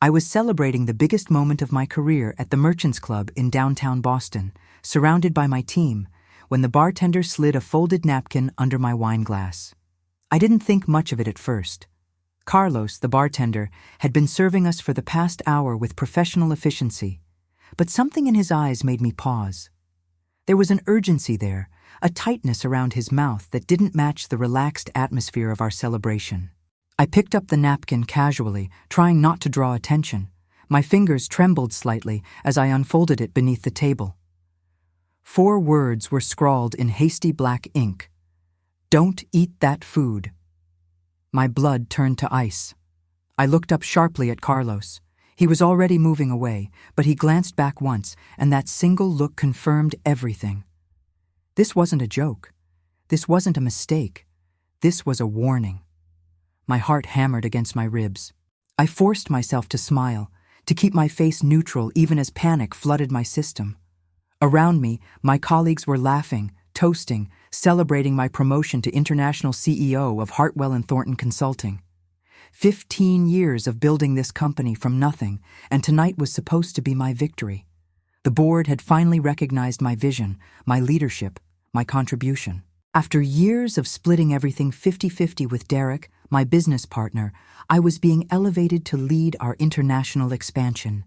I was celebrating the biggest moment of my career at the Merchants Club in downtown Boston, surrounded by my team, when the bartender slid a folded napkin under my wine glass. I didn't think much of it at first. Carlos, the bartender, had been serving us for the past hour with professional efficiency, but something in his eyes made me pause. There was an urgency there, a tightness around his mouth that didn't match the relaxed atmosphere of our celebration. I picked up the napkin casually, trying not to draw attention. My fingers trembled slightly as I unfolded it beneath the table. 4 words were scrawled in hasty black ink. "Don't eat that food." My blood turned to ice. I looked up sharply at Carlos. He was already moving away, but he glanced back once, and that single look confirmed everything. This wasn't a joke. This wasn't a mistake. This was a warning. My heart hammered against my ribs. I forced myself to smile, to keep my face neutral even as panic flooded my system. Around me, my colleagues were laughing, toasting, celebrating my promotion to international CEO of Hartwell & Thornton Consulting. 15 years of building this company from nothing, and tonight was supposed to be my victory. The board had finally recognized my vision, my leadership, my contribution. After years of splitting everything 50-50 with Derek, my business partner, I was being elevated to lead our international expansion.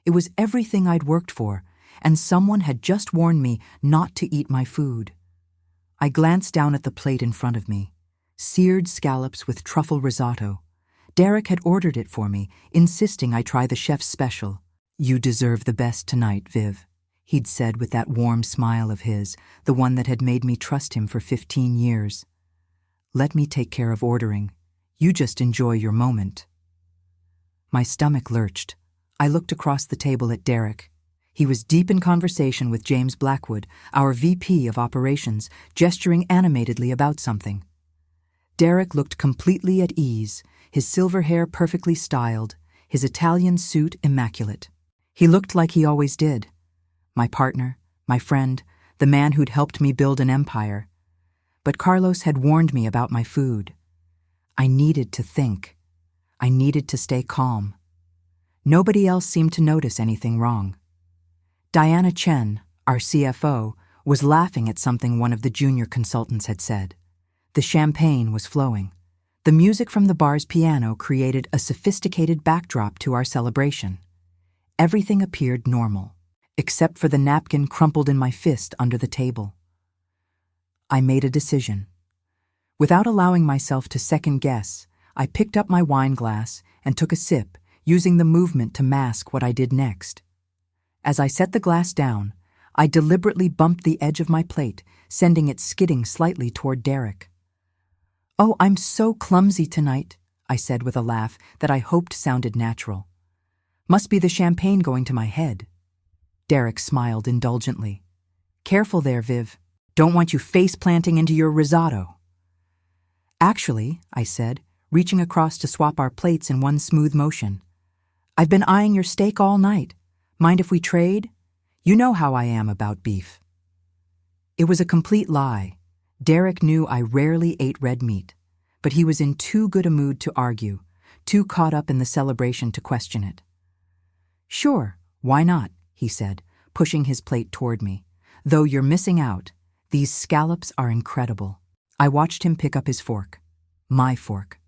It was everything I'd worked for, and someone had just warned me not to eat my food. I glanced down at the plate in front of me. Seared scallops with truffle risotto. Derek had ordered it for me, insisting I try the chef's special. "You deserve the best tonight, Viv," he'd said with that warm smile of his, the one that had made me trust him for 15 years. "Let me take care of ordering. You just enjoy your moment." My stomach lurched. I looked across the table at Derek. He was deep in conversation with James Blackwood, our VP of Operations, gesturing animatedly about something. Derek looked completely at ease, his silver hair perfectly styled, his Italian suit immaculate. He looked like he always did. My partner, my friend, the man who'd helped me build an empire. But Carlos had warned me about my food. I needed to think. I needed to stay calm. Nobody else seemed to notice anything wrong. Diana Chen, our CFO, was laughing at something one of the junior consultants had said. The champagne was flowing. The music from the bar's piano created a sophisticated backdrop to our celebration. Everything appeared normal, except for the napkin crumpled in my fist under the table. I made a decision. Without allowing myself to second-guess, I picked up my wine glass and took a sip, using the movement to mask what I did next. As I set the glass down, I deliberately bumped the edge of my plate, sending it skidding slightly toward Derek. "Oh, I'm so clumsy tonight," I said with a laugh that I hoped sounded natural. "Must be the champagne going to my head." Derek smiled indulgently. "Careful there, Viv. Don't want you face-planting into your risotto." "Actually," I said, reaching across to swap our plates in one smooth motion, "I've been eyeing your steak all night. Mind if we trade? You know how I am about beef." It was a complete lie. Derek knew I rarely ate red meat, but he was in too good a mood to argue, too caught up in the celebration to question it. "Sure, why not?" he said, pushing his plate toward me. "Though you're missing out. These scallops are incredible." I watched him pick up his fork. My fork.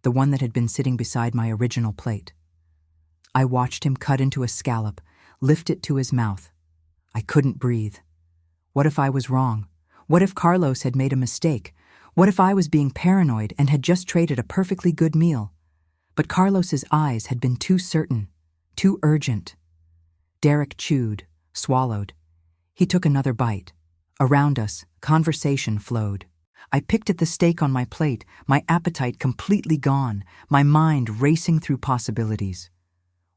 The one that had been sitting beside my original plate. I watched him cut into a scallop, lift it to his mouth. I couldn't breathe. What if I was wrong? What if Carlos had made a mistake? What if I was being paranoid and had just traded a perfectly good meal? But Carlos's eyes had been too certain, too urgent. Derek chewed, swallowed. He took another bite. Around us, conversation flowed. I picked at the steak on my plate, my appetite completely gone, my mind racing through possibilities.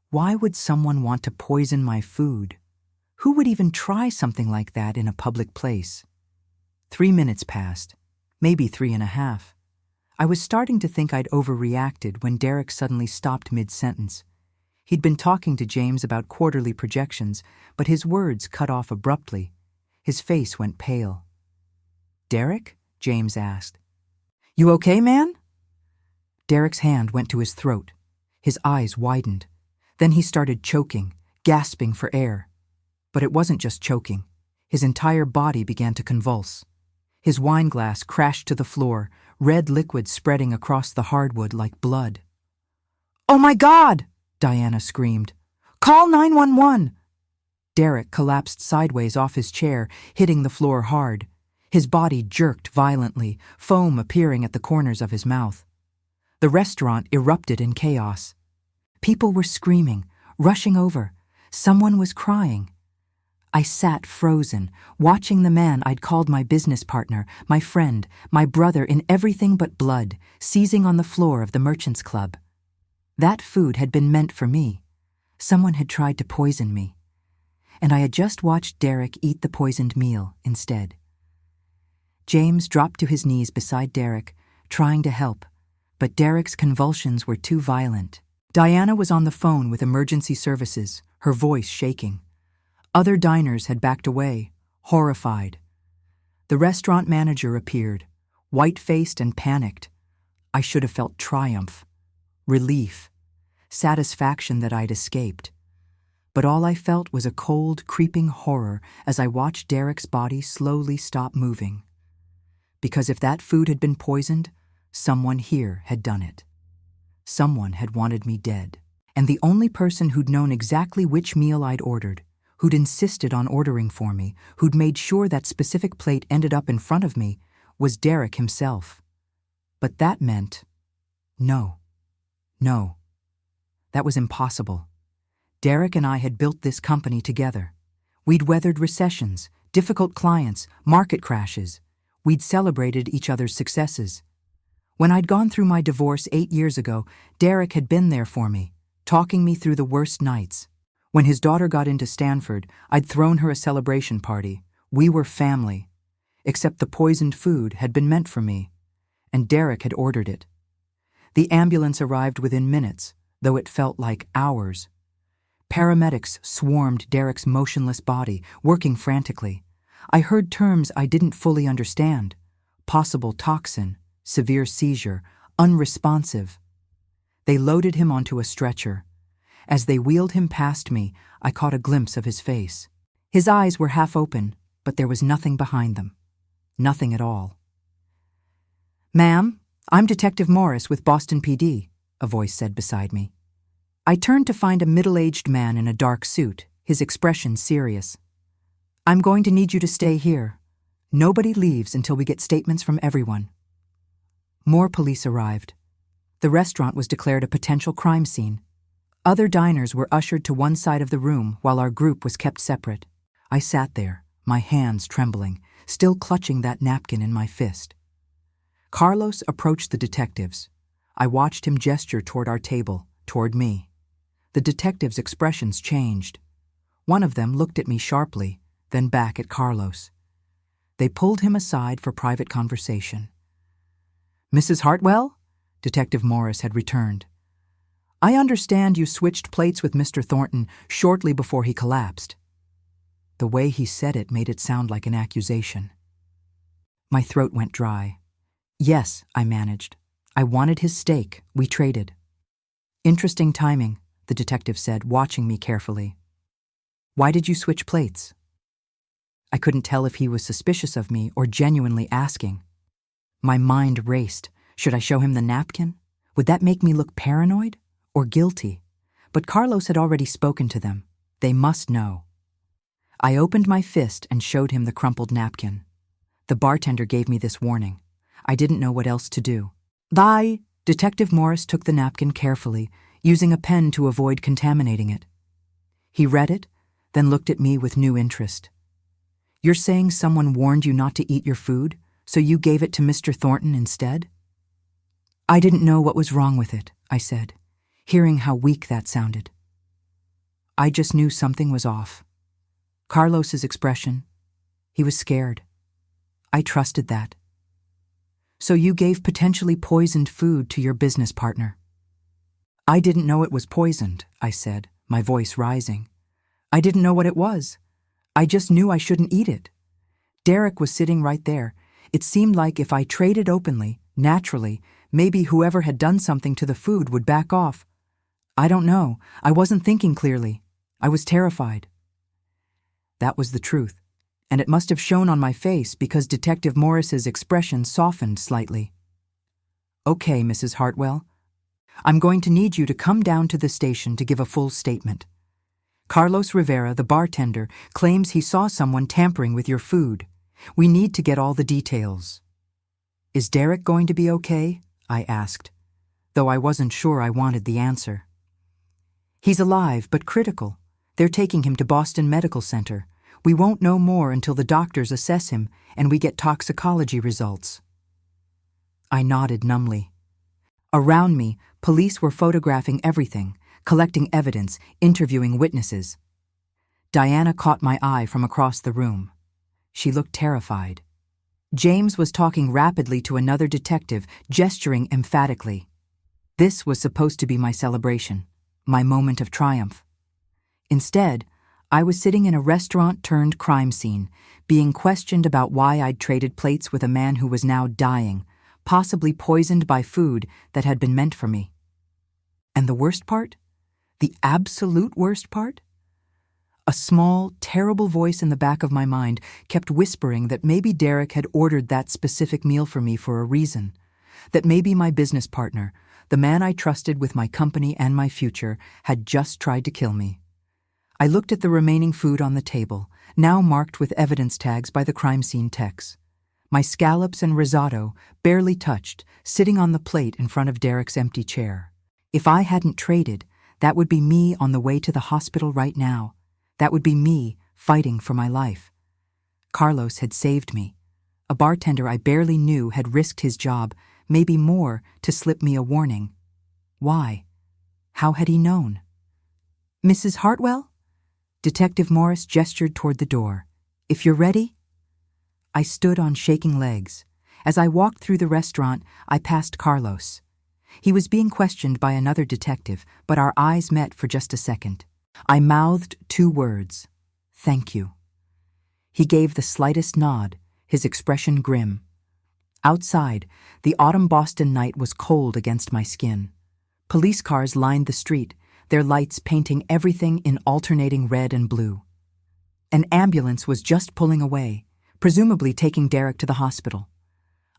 Why would someone want to poison my food? Who would even try something like that in a public place? 3 minutes passed, maybe 3.5. I was starting to think I'd overreacted when Derek suddenly stopped mid-sentence. He'd been talking to James about quarterly projections, but his words cut off abruptly. His face went pale. "Derek?" James asked. "You okay, man?" Derek's hand went to his throat. His eyes widened. Then he started choking, gasping for air. But it wasn't just choking. His entire body began to convulse. His wine glass crashed to the floor, red liquid spreading across the hardwood like blood. "Oh my God!" Diana screamed. "Call 911!" Derek collapsed sideways off his chair, hitting the floor hard. His body jerked violently, foam appearing at the corners of his mouth. The restaurant erupted in chaos. People were screaming, rushing over. Someone was crying. I sat frozen, watching the man I'd called my business partner, my friend, my brother in everything but blood, seizing on the floor of the Merchants Club. That food had been meant for me. Someone had tried to poison me. And I had just watched Derek eat the poisoned meal instead. James dropped to his knees beside Derek, trying to help, but Derek's convulsions were too violent. Diana was on the phone with emergency services, her voice shaking. Other diners had backed away, horrified. The restaurant manager appeared, white-faced and panicked. I should have felt triumph, relief, satisfaction that I'd escaped. But all I felt was a cold, creeping horror as I watched Derek's body slowly stop moving. Because if that food had been poisoned, someone here had done it. Someone had wanted me dead. And the only person who'd known exactly which meal I'd ordered, who'd insisted on ordering for me, who'd made sure that specific plate ended up in front of me, was Derek himself. But that meant no. That was impossible. Derek and I had built this company together. We'd weathered recessions, difficult clients, market crashes. We'd celebrated each other's successes. When I'd gone through my divorce 8 years ago, Derek had been there for me, talking me through the worst nights. When his daughter got into Stanford, I'd thrown her a celebration party. We were family. Except the poisoned food had been meant for me, and Derek had ordered it. The ambulance arrived within minutes, though it felt like hours. Paramedics swarmed Derek's motionless body, working frantically. I heard terms I didn't fully understand. Possible toxin, severe seizure, unresponsive. They loaded him onto a stretcher. As they wheeled him past me, I caught a glimpse of his face. His eyes were half open, but there was nothing behind them. Nothing at all. "Ma'am, I'm Detective Morris with Boston PD," a voice said beside me. I turned to find a middle-aged man in a dark suit, his expression serious. "I'm going to need you to stay here. Nobody leaves until we get statements from everyone." More police arrived. The restaurant was declared a potential crime scene. Other diners were ushered to one side of the room while our group was kept separate. I sat there, my hands trembling, still clutching that napkin in my fist. Carlos approached the detectives. I watched him gesture toward our table, toward me. The detectives' expressions changed. One of them looked at me sharply, then back at Carlos. They pulled him aside for private conversation. "Mrs. Hartwell?" Detective Morris had returned. "I understand you switched plates with Mr. Thornton shortly before he collapsed." The way he said it made it sound like an accusation. My throat went dry. "Yes," I managed. "I wanted his steak. We traded." "Interesting timing," the detective said, watching me carefully. "Why did you switch plates?" I couldn't tell if he was suspicious of me or genuinely asking. My mind raced. Should I show him the napkin? Would that make me look paranoid or guilty? But Carlos had already spoken to them. They must know. I opened my fist and showed him the crumpled napkin. The bartender gave me this warning. I didn't know what else to do. Detective Morris took the napkin carefully, using a pen to avoid contaminating it. He read it, then looked at me with new interest. "You're saying someone warned you not to eat your food, so you gave it to Mr. Thornton instead?" "I didn't know what was wrong with it," I said, hearing how weak that sounded. I just knew something was off. Carlos's expression, he was scared. I trusted that. "So you gave potentially poisoned food to your business partner?" "I didn't know it was poisoned," I said, my voice rising. "I didn't know what it was. I just knew I shouldn't eat it. Derek was sitting right there. It seemed like if I traded openly, naturally, maybe whoever had done something to the food would back off. I don't know. I wasn't thinking clearly. I was terrified. That was the truth, and it must have shown on my face because Detective Morris's expression softened slightly. Okay, Mrs. Hartwell. I'm going to need you to come down to the station to give a full statement. Carlos Rivera, the bartender, claims he saw someone tampering with your food. We need to get all the details. Is Derek going to be okay? I asked, though I wasn't sure I wanted the answer. He's alive, but critical. They're taking him to Boston Medical Center. We won't know more until the doctors assess him and we get toxicology results. I nodded numbly. Around me, police were photographing everything, collecting evidence, interviewing witnesses. Diana caught my eye from across the room. She looked terrified. James was talking rapidly to another detective, gesturing emphatically. This was supposed to be my celebration, my moment of triumph. Instead, I was sitting in a restaurant-turned-crime scene, being questioned about why I'd traded plates with a man who was now dying, possibly poisoned by food that had been meant for me. And the worst part? The absolute worst part? A small, terrible voice in the back of my mind kept whispering that maybe Derek had ordered that specific meal for me for a reason, that maybe my business partner, the man I trusted with my company and my future, had just tried to kill me. I looked at the remaining food on the table, now marked with evidence tags by the crime scene techs. My scallops and risotto, barely touched, sitting on the plate in front of Derek's empty chair. If I hadn't traded, that would be me on the way to the hospital right now. That would be me fighting for my life. Carlos had saved me. A bartender I barely knew had risked his job, maybe more, to slip me a warning. Why? How had he known? Mrs. Hartwell? Detective Morris gestured toward the door. If you're ready? I stood on shaking legs. As I walked through the restaurant, I passed Carlos. He was being questioned by another detective, but our eyes met for just a second. I mouthed 2 words. Thank you. He gave the slightest nod, his expression grim. Outside, the autumn Boston night was cold against my skin. Police cars lined the street, their lights painting everything in alternating red and blue. An ambulance was just pulling away, presumably taking Derek to the hospital.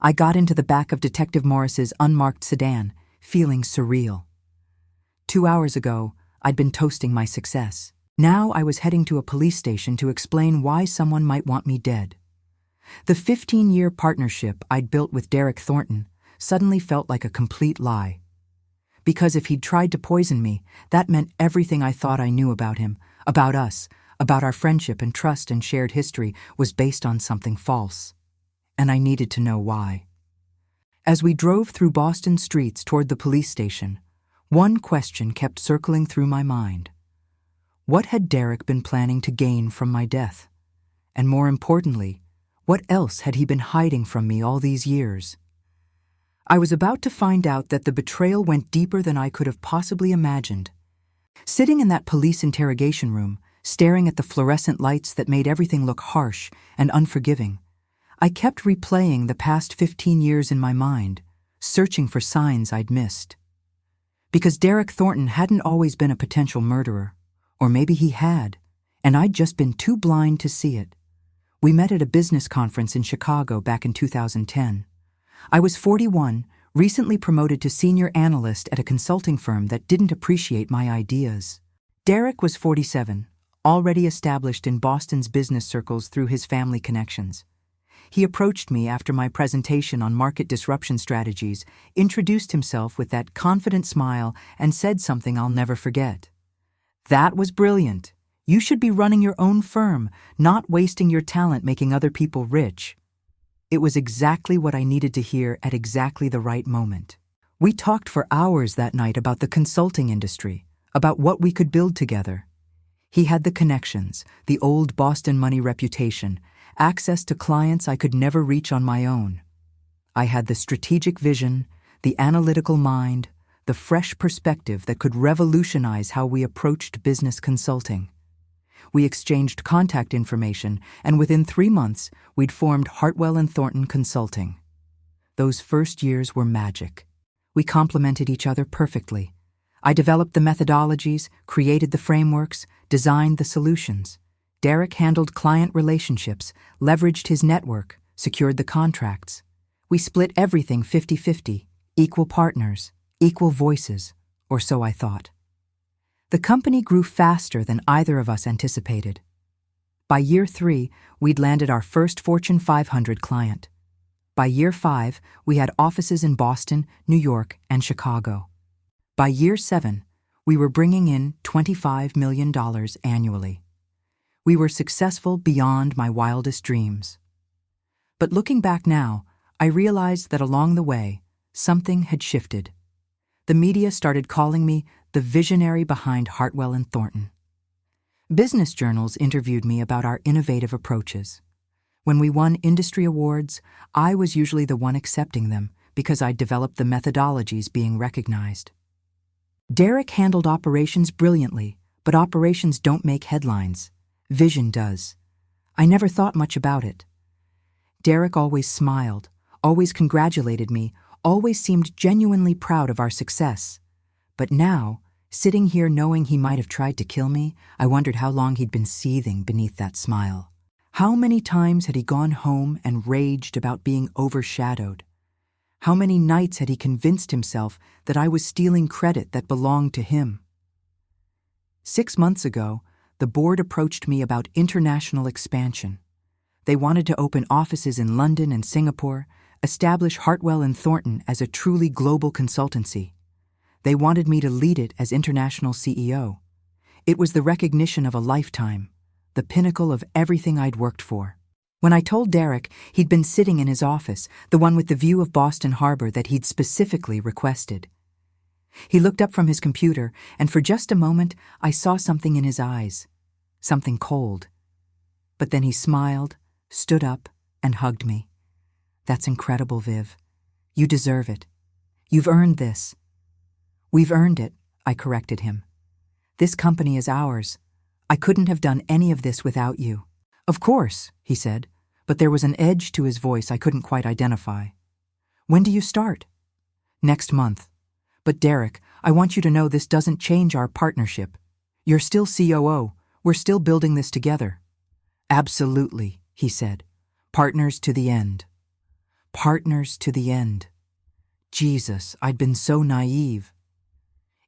I got into the back of Detective Morris's unmarked sedan, feeling surreal. 2 hours ago, I'd been toasting my success. Now I was heading to a police station to explain why someone might want me dead. The 15-year partnership I'd built with Derek Thornton suddenly felt like a complete lie. Because if he'd tried to poison me, that meant everything I thought I knew about him, about us, about our friendship and trust and shared history was based on something false. And I needed to know why. As we drove through Boston streets toward the police station, one question kept circling through my mind. What had Derek been planning to gain from my death? And more importantly, what else had he been hiding from me all these years? I was about to find out that the betrayal went deeper than I could have possibly imagined. Sitting in that police interrogation room, staring at the fluorescent lights that made everything look harsh and unforgiving, I kept replaying the past 15 years in my mind, searching for signs I'd missed. Because Derek Thornton hadn't always been a potential murderer, or maybe he had, and I'd just been too blind to see it. We met at a business conference in Chicago back in 2010. I was 41, recently promoted to senior analyst at a consulting firm that didn't appreciate my ideas. Derek was 47, already established in Boston's business circles through his family connections. He approached me after my presentation on market disruption strategies, introduced himself with that confident smile, and said something I'll never forget. That was brilliant. You should be running your own firm, not wasting your talent making other people rich. It was exactly what I needed to hear at exactly the right moment. We talked for hours that night about the consulting industry, about what we could build together. He had the connections, the old Boston money reputation, access to clients I could never reach on my own. I had the strategic vision, the analytical mind, the fresh perspective that could revolutionize how we approached business consulting. We exchanged contact information, and within 3 months, we'd formed Hartwell & Thornton Consulting. Those first years were magic. We complemented each other perfectly. I developed the methodologies, created the frameworks, designed the solutions. Derek handled client relationships, leveraged his network, secured the contracts. We split everything 50-50, equal partners, equal voices, or so I thought. The company grew faster than either of us anticipated. By year 3, we'd landed our first Fortune 500 client. By year 5, we had offices in Boston, New York, and Chicago. By year 7, we were bringing in $25 million annually. We were successful beyond my wildest dreams. But looking back now, I realized that along the way, something had shifted. The media started calling me the visionary behind Hartwell & Thornton. Business journals interviewed me about our innovative approaches. When we won industry awards, I was usually the one accepting them because I'd developed the methodologies being recognized. Derek handled operations brilliantly, but operations don't make headlines. Vision does. I never thought much about it. Derek always smiled, always congratulated me, always seemed genuinely proud of our success. But now, sitting here knowing he might have tried to kill me, I wondered how long he'd been seething beneath that smile. How many times had he gone home and raged about being overshadowed? How many nights had he convinced himself that I was stealing credit that belonged to him? 6 months ago, the board approached me about international expansion. They wanted to open offices in London and Singapore, establish Hartwell & Thornton as a truly global consultancy. They wanted me to lead it as international CEO. It was the recognition of a lifetime, the pinnacle of everything I'd worked for. When I told Derek he'd been sitting in his office, the one with the view of Boston Harbor that he'd specifically requested. He looked up from his computer, and for just a moment I saw something in his eyes, something cold. But then he smiled, stood up, and hugged me. "That's incredible, Viv. You deserve it. You've earned this." "We've earned it," I corrected him. "This company is ours. I couldn't have done any of this without you." "Of course," he said, but there was an edge to his voice I couldn't quite identify. "When do you start?" "Next month. But Derek, I want you to know this doesn't change our partnership. You're still COO. We're still building this together." "Absolutely," he said. "Partners to the end." Partners to the end. Jesus, I'd been so naive.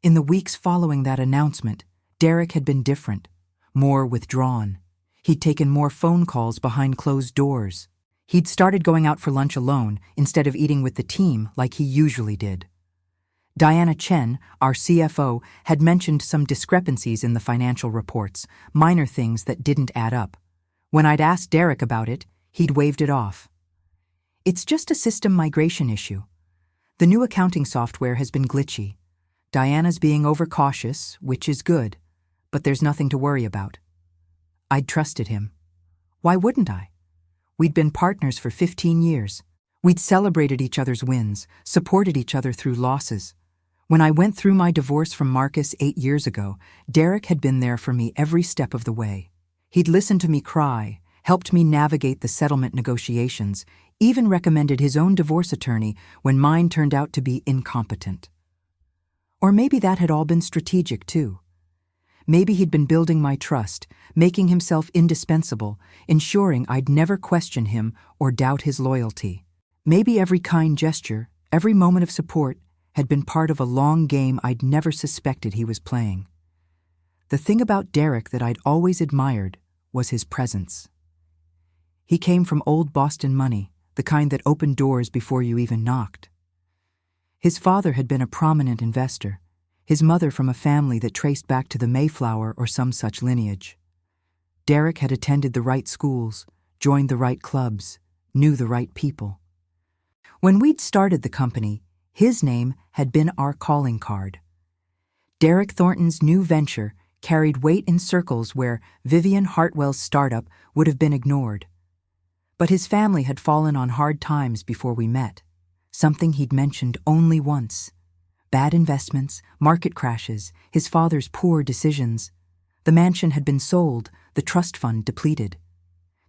In the weeks following that announcement, Derek had been different, more withdrawn. He'd taken more phone calls behind closed doors. He'd started going out for lunch alone instead of eating with the team like he usually did. Diana Chen, our CFO, had mentioned some discrepancies in the financial reports, minor things that didn't add up. When I'd asked Derek about it, he'd waved it off. "It's just a system migration issue. The new accounting software has been glitchy. Diana's being overcautious, which is good, but there's nothing to worry about." I'd trusted him. Why wouldn't I? We'd been partners for 15 years. We'd celebrated each other's wins, supported each other through losses. When I went through my divorce from Marcus 8 years ago, Derek had been there for me every step of the way. He'd listened to me cry, helped me navigate the settlement negotiations, even recommended his own divorce attorney when mine turned out to be incompetent. Or maybe that had all been strategic too. Maybe he'd been building my trust, making himself indispensable, ensuring I'd never question him or doubt his loyalty. Maybe every kind gesture, every moment of support, had been part of a long game I'd never suspected he was playing. The thing about Derek that I'd always admired was his presence. He came from old Boston money, the kind that opened doors before you even knocked. His father had been a prominent investor, his mother from a family that traced back to the Mayflower or some such lineage. Derek had attended the right schools, joined the right clubs, knew the right people. When we'd started the company, his name had been our calling card. Derek Thornton's new venture carried weight in circles where Vivian Hartwell's startup would have been ignored. But his family had fallen on hard times before we met, something he'd mentioned only once. Bad investments, market crashes, his father's poor decisions. The mansion had been sold, the trust fund depleted.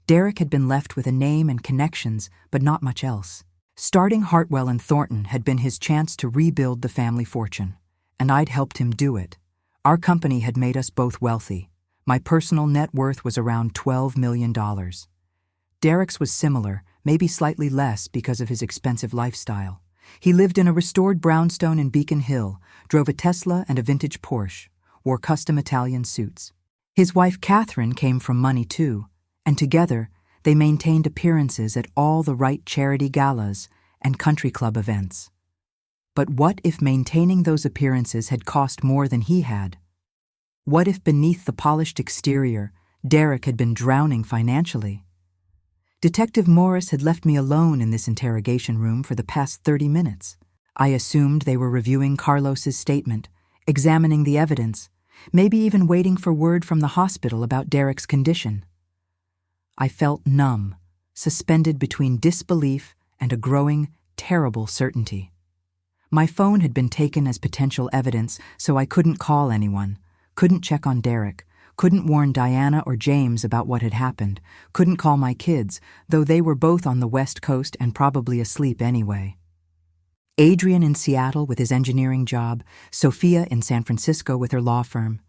Derek had been left with a name and connections, but not much else. Starting Hartwell & Thornton had been his chance to rebuild the family fortune. and I'd helped him do it. Our company had made us both wealthy. My personal net worth was around $12 million. Derek's was similar, maybe slightly less because of his expensive lifestyle. He lived in a restored brownstone in Beacon Hill, drove a Tesla and a vintage Porsche, wore custom Italian suits. His wife Catherine came from money too, and together they maintained appearances at all the right charity galas and country club events. But what if maintaining those appearances had cost more than he had? What if beneath the polished exterior, Derek had been drowning financially? Detective Morris had left me alone in this interrogation room for the past 30 minutes. I assumed they were reviewing Carlos's statement, examining the evidence, maybe even waiting for word from the hospital about Derek's condition. I felt numb, suspended between disbelief and a growing, terrible certainty. My phone had been taken as potential evidence, so I couldn't call anyone, couldn't check on Derek, couldn't warn Diana or James about what had happened, couldn't call my kids, though they were both on the West Coast and probably asleep anyway. Adrian in Seattle with his engineering job, Sophia in San Francisco with her law firm.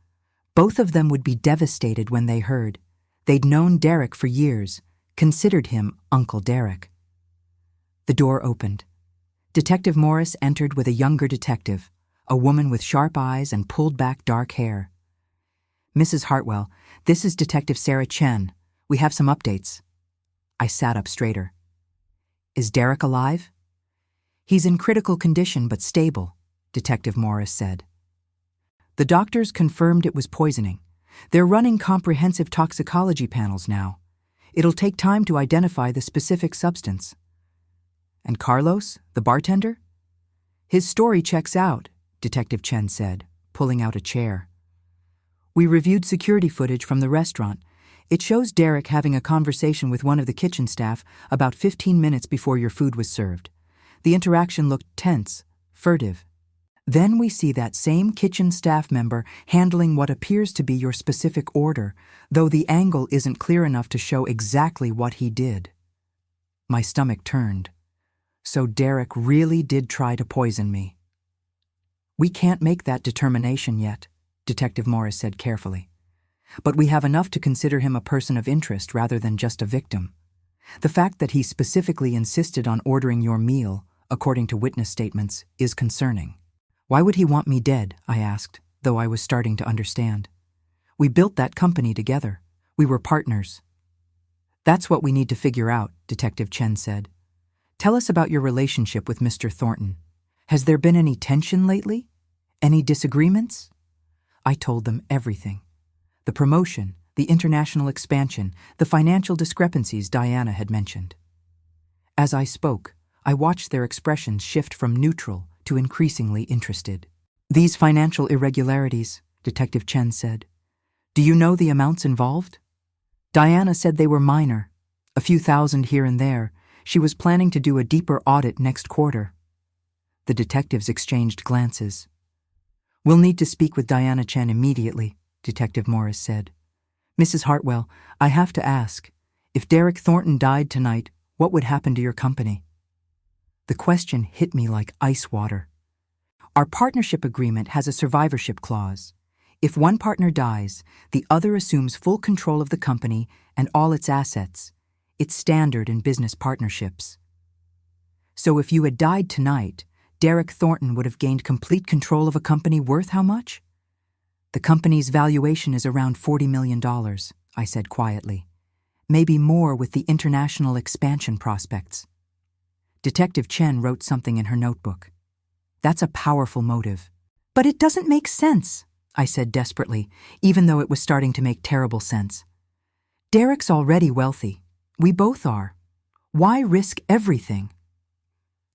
Both of them would be devastated when they heard. They'd known Derek for years, considered him Uncle Derek. The door opened. Detective Morris entered with a younger detective, a woman with sharp eyes and pulled-back dark hair. "Mrs. Hartwell, this is Detective Sarah Chen. We have some updates." I sat up straighter. "Is Derek alive?" "He's in critical condition but stable," Detective Morris said. "The doctors confirmed it was poisoning. They're running comprehensive toxicology panels now. It'll take time to identify the specific substance." "And Carlos, the bartender?" "His story checks out," Detective Chen said, pulling out a chair. "We reviewed security footage from the restaurant. It shows Derek having a conversation with one of the kitchen staff about 15 minutes before your food was served. The interaction looked tense, furtive. Then we see that same kitchen staff member handling what appears to be your specific order, though the angle isn't clear enough to show exactly what he did." My stomach turned. So Derek really did try to poison me. "We can't make that determination yet," Detective Morris said carefully. "But we have enough to consider him a person of interest rather than just a victim. The fact that he specifically insisted on ordering your meal, according to witness statements, is concerning." "Why would he want me dead?" I asked, though I was starting to understand. "We built that company together. We were partners." "That's what we need to figure out," Detective Chen said. "Tell us about your relationship with Mr. Thornton. Has there been any tension lately? Any disagreements?" I told them everything. The promotion, the international expansion, the financial discrepancies Diana had mentioned. As I spoke, I watched their expressions shift from neutral to increasingly interested. "These financial irregularities," Detective Chen said. "Do you know the amounts involved?" Diana said they were minor, a few thousand here and there. She was planning to do a deeper audit next quarter. The detectives exchanged glances. "We'll need to speak with Diana Chen immediately," Detective Morris said. "Mrs. Hartwell, I have to ask, if Derek Thornton died tonight, what would happen to your company?" The question hit me like ice water. Our partnership agreement has a survivorship clause. If one partner dies, the other assumes full control of the company and all its assets. It's standard in business partnerships. So if you had died tonight, Derek Thornton would have gained complete control of a company worth how much? "The company's valuation is around $40 million, I said quietly. "Maybe more with the international expansion prospects." Detective Chen wrote something in her notebook. "That's a powerful motive." "But it doesn't make sense," I said desperately, even though it was starting to make terrible sense. "Derek's already wealthy. We both are. Why risk everything?"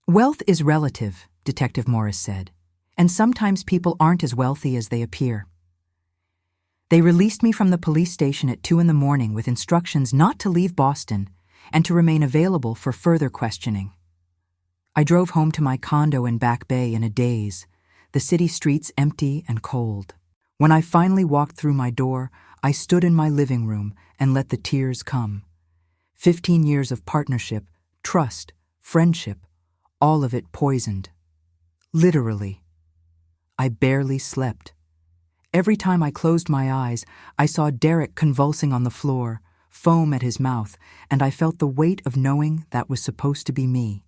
"Wealth is relative," Detective Morris said, "and sometimes people aren't as wealthy as they appear." They released me from the police station at 2 a.m. with instructions not to leave Boston and to remain available for further questioning. I drove home to my condo in Back Bay in a daze, the city streets empty and cold. When I finally walked through my door, I stood in my living room and let the tears come. 15 years of partnership, trust, friendship, all of it poisoned. Literally. I barely slept. Every time I closed my eyes, I saw Derek convulsing on the floor, foam at his mouth, and I felt the weight of knowing that was supposed to be me.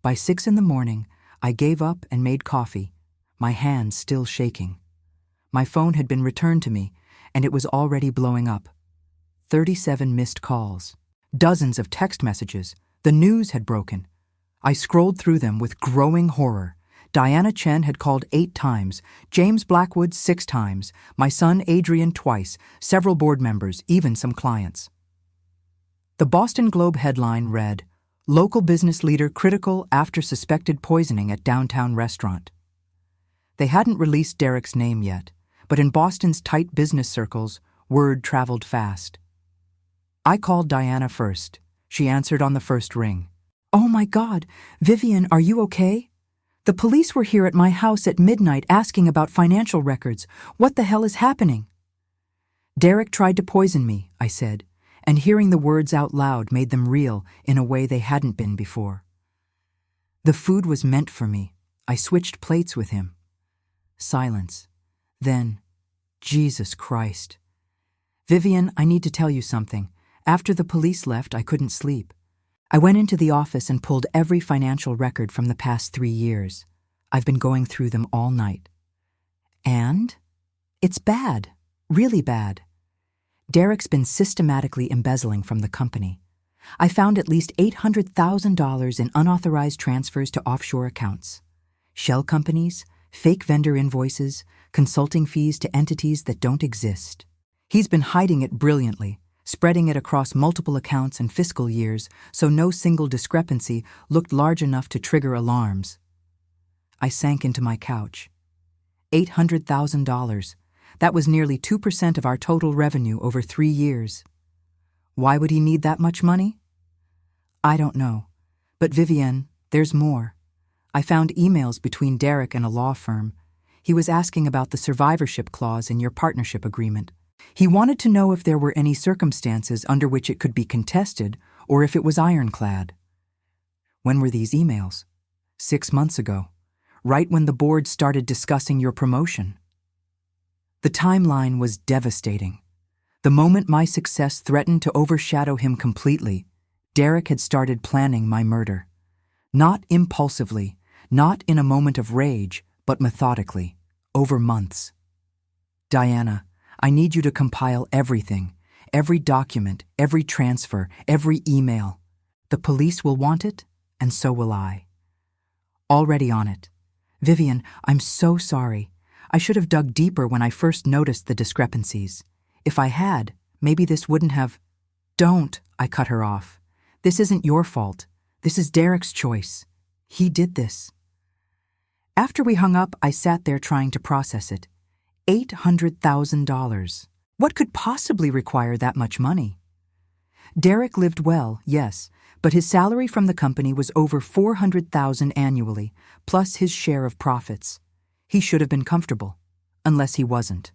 By 6 a.m, I gave up and made coffee, my hands still shaking. My phone had been returned to me, and it was already blowing up. 37 missed calls. Dozens of text messages. The news had broken. I scrolled through them with growing horror. Diana Chen had called 8 times, James Blackwood 6 times, my son Adrian twice, several board members, even some clients. The Boston Globe headline read, "Local business leader critical after suspected poisoning at downtown restaurant." They hadn't released Derek's name yet, but in Boston's tight business circles, word traveled fast. I called Diana first. She answered on the first ring. "Oh my God, Vivian, are you okay? The police were here at my house at midnight asking about financial records. What the hell is happening?" "Derek tried to poison me," I said, and hearing the words out loud made them real in a way they hadn't been before. The food was meant for me. I switched plates with him. Silence. Then, Jesus Christ. "Vivian, I need to tell you something. After the police left, I couldn't sleep. I went into the office and pulled every financial record from the past 3 years. I've been going through them all night. And? It's bad. Really bad. Derek's been systematically embezzling from the company. I found at least $800,000 in unauthorized transfers to offshore accounts. Shell companies, fake vendor invoices, consulting fees to entities that don't exist. He's been hiding it brilliantly, spreading it across multiple accounts and fiscal years so no single discrepancy looked large enough to trigger alarms. I sank into my couch. $800,000. That was nearly 2% of our total revenue over 3 years. Why would he need that much money? I don't know. But Vivienne, there's more. I found emails between Derek and a law firm. He was asking about the survivorship clause in your partnership agreement. He wanted to know if there were any circumstances under which it could be contested or if it was ironclad. When were these emails? 6 months ago, right when the board started discussing your promotion. The timeline was devastating. The moment my success threatened to overshadow him completely, Derek had started planning my murder. Not impulsively, not in a moment of rage, but methodically, over months. Diana, I need you to compile everything, every document, every transfer, every email. The police will want it, and so will I. Already on it. Vivian, I'm so sorry. I should have dug deeper when I first noticed the discrepancies. If I had, maybe this wouldn't have... Don't, I cut her off. This isn't your fault. This is Derek's choice. He did this. After we hung up, I sat there trying to process it. $800,000. What could possibly require that much money? Derek lived well, yes, but his salary from the company was over $400,000 annually, plus his share of profits. He should have been comfortable, unless he wasn't.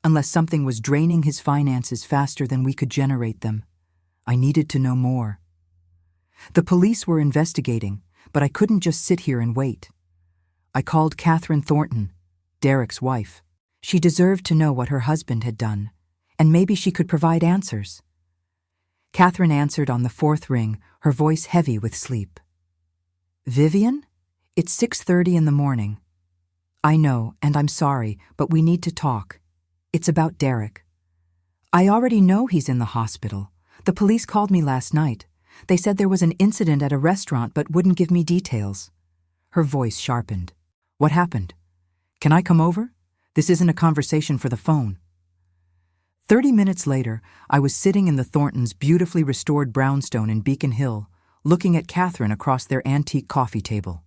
Unless something was draining his finances faster than we could generate them. I needed to know more. The police were investigating, but I couldn't just sit here and wait. I called Catherine Thornton, Derek's wife. She deserved to know what her husband had done, and maybe she could provide answers. Catherine answered on the 4th ring, her voice heavy with sleep. Vivian? It's 6:30 in the morning. I know, and I'm sorry, but we need to talk. It's about Derek. I already know he's in the hospital. The police called me last night. They said there was an incident at a restaurant but wouldn't give me details. Her voice sharpened. What happened? Can I come over? This isn't a conversation for the phone. 30 minutes later, I was sitting in the Thorntons' beautifully restored brownstone in Beacon Hill, looking at Catherine across their antique coffee table.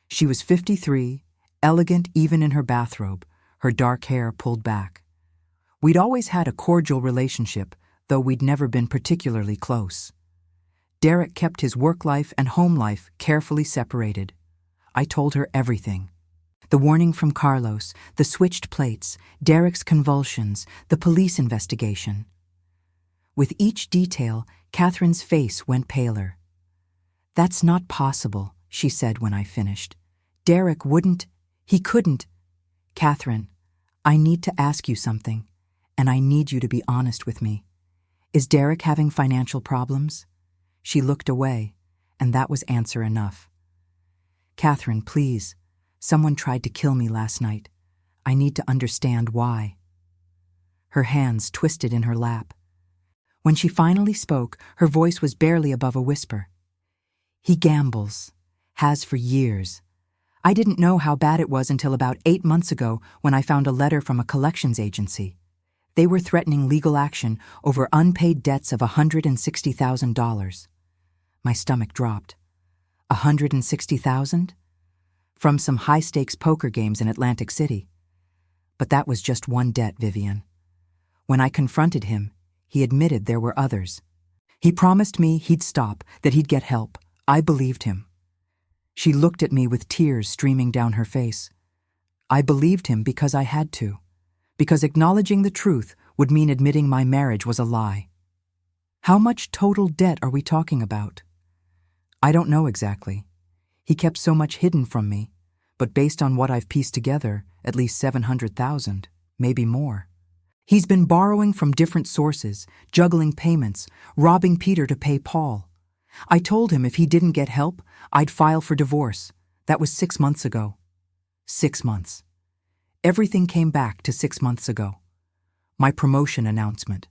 She was 53, elegant even in her bathrobe, her dark hair pulled back. We'd always had a cordial relationship, though we'd never been particularly close. Derek kept his work life and home life carefully separated. I told her everything. The warning from Carlos, the switched plates, Derek's convulsions, the police investigation. With each detail, Catherine's face went paler. That's not possible, she said when I finished. Derek wouldn't, he couldn't. Catherine, I need to ask you something, and I need you to be honest with me. Is Derek having financial problems? She looked away, and that was answer enough. Catherine, please. Someone tried to kill me last night. I need to understand why. Her hands twisted in her lap. When she finally spoke, her voice was barely above a whisper. He gambles. Has for years. I didn't know how bad it was until about 8 months ago when I found a letter from a collections agency. They were threatening legal action over unpaid debts of $160,000. My stomach dropped. $160,000? From some high-stakes poker games in Atlantic City. But that was just one debt, Vivian. When I confronted him, he admitted there were others. He promised me he'd stop, that he'd get help. I believed him. She looked at me with tears streaming down her face. I believed him because I had to. Because acknowledging the truth would mean admitting my marriage was a lie. How much total debt are we talking about? I don't know exactly. He kept so much hidden from me, but based on what I've pieced together, at least $700,000, maybe more. He's been borrowing from different sources, juggling payments, robbing Peter to pay Paul. I told him if he didn't get help, I'd file for divorce. That was 6 months ago. 6 months. Everything came back to 6 months ago. My promotion announcement.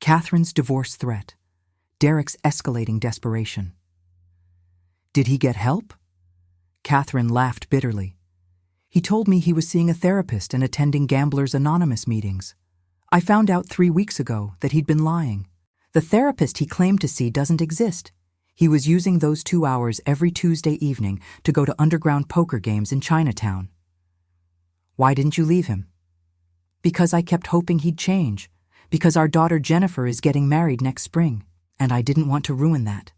Catherine's divorce threat. Derek's escalating desperation. Did he get help? Catherine laughed bitterly. He told me he was seeing a therapist and attending Gamblers Anonymous meetings. I found out 3 weeks ago that he'd been lying. The therapist he claimed to see doesn't exist. He was using those 2 hours every Tuesday evening to go to underground poker games in Chinatown. Why didn't you leave him? Because I kept hoping he'd change. Because our daughter Jennifer is getting married next spring, and I didn't want to ruin that.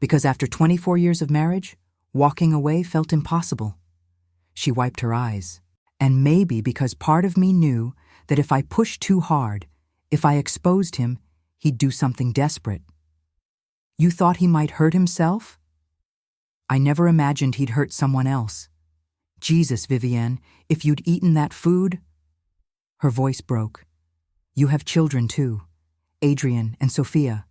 Because after 24 years of marriage, walking away felt impossible. She wiped her eyes. And maybe because part of me knew that if I pushed too hard, if I exposed him, he'd do something desperate. You thought he might hurt himself? I never imagined he'd hurt someone else. Jesus, Vivienne, if you'd eaten that food... Her voice broke. You have children too, Adrian and Sophia.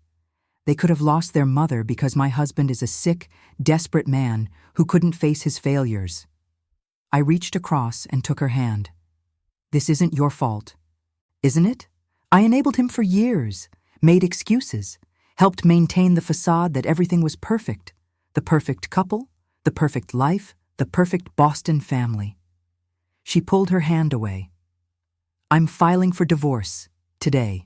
They could have lost their mother because my husband is a sick, desperate man who couldn't face his failures. I reached across and took her hand. This isn't your fault. Isn't it? I enabled him for years, made excuses, helped maintain the facade that everything was perfect. The perfect couple, the perfect life, the perfect Boston family. She pulled her hand away. I'm filing for divorce, today,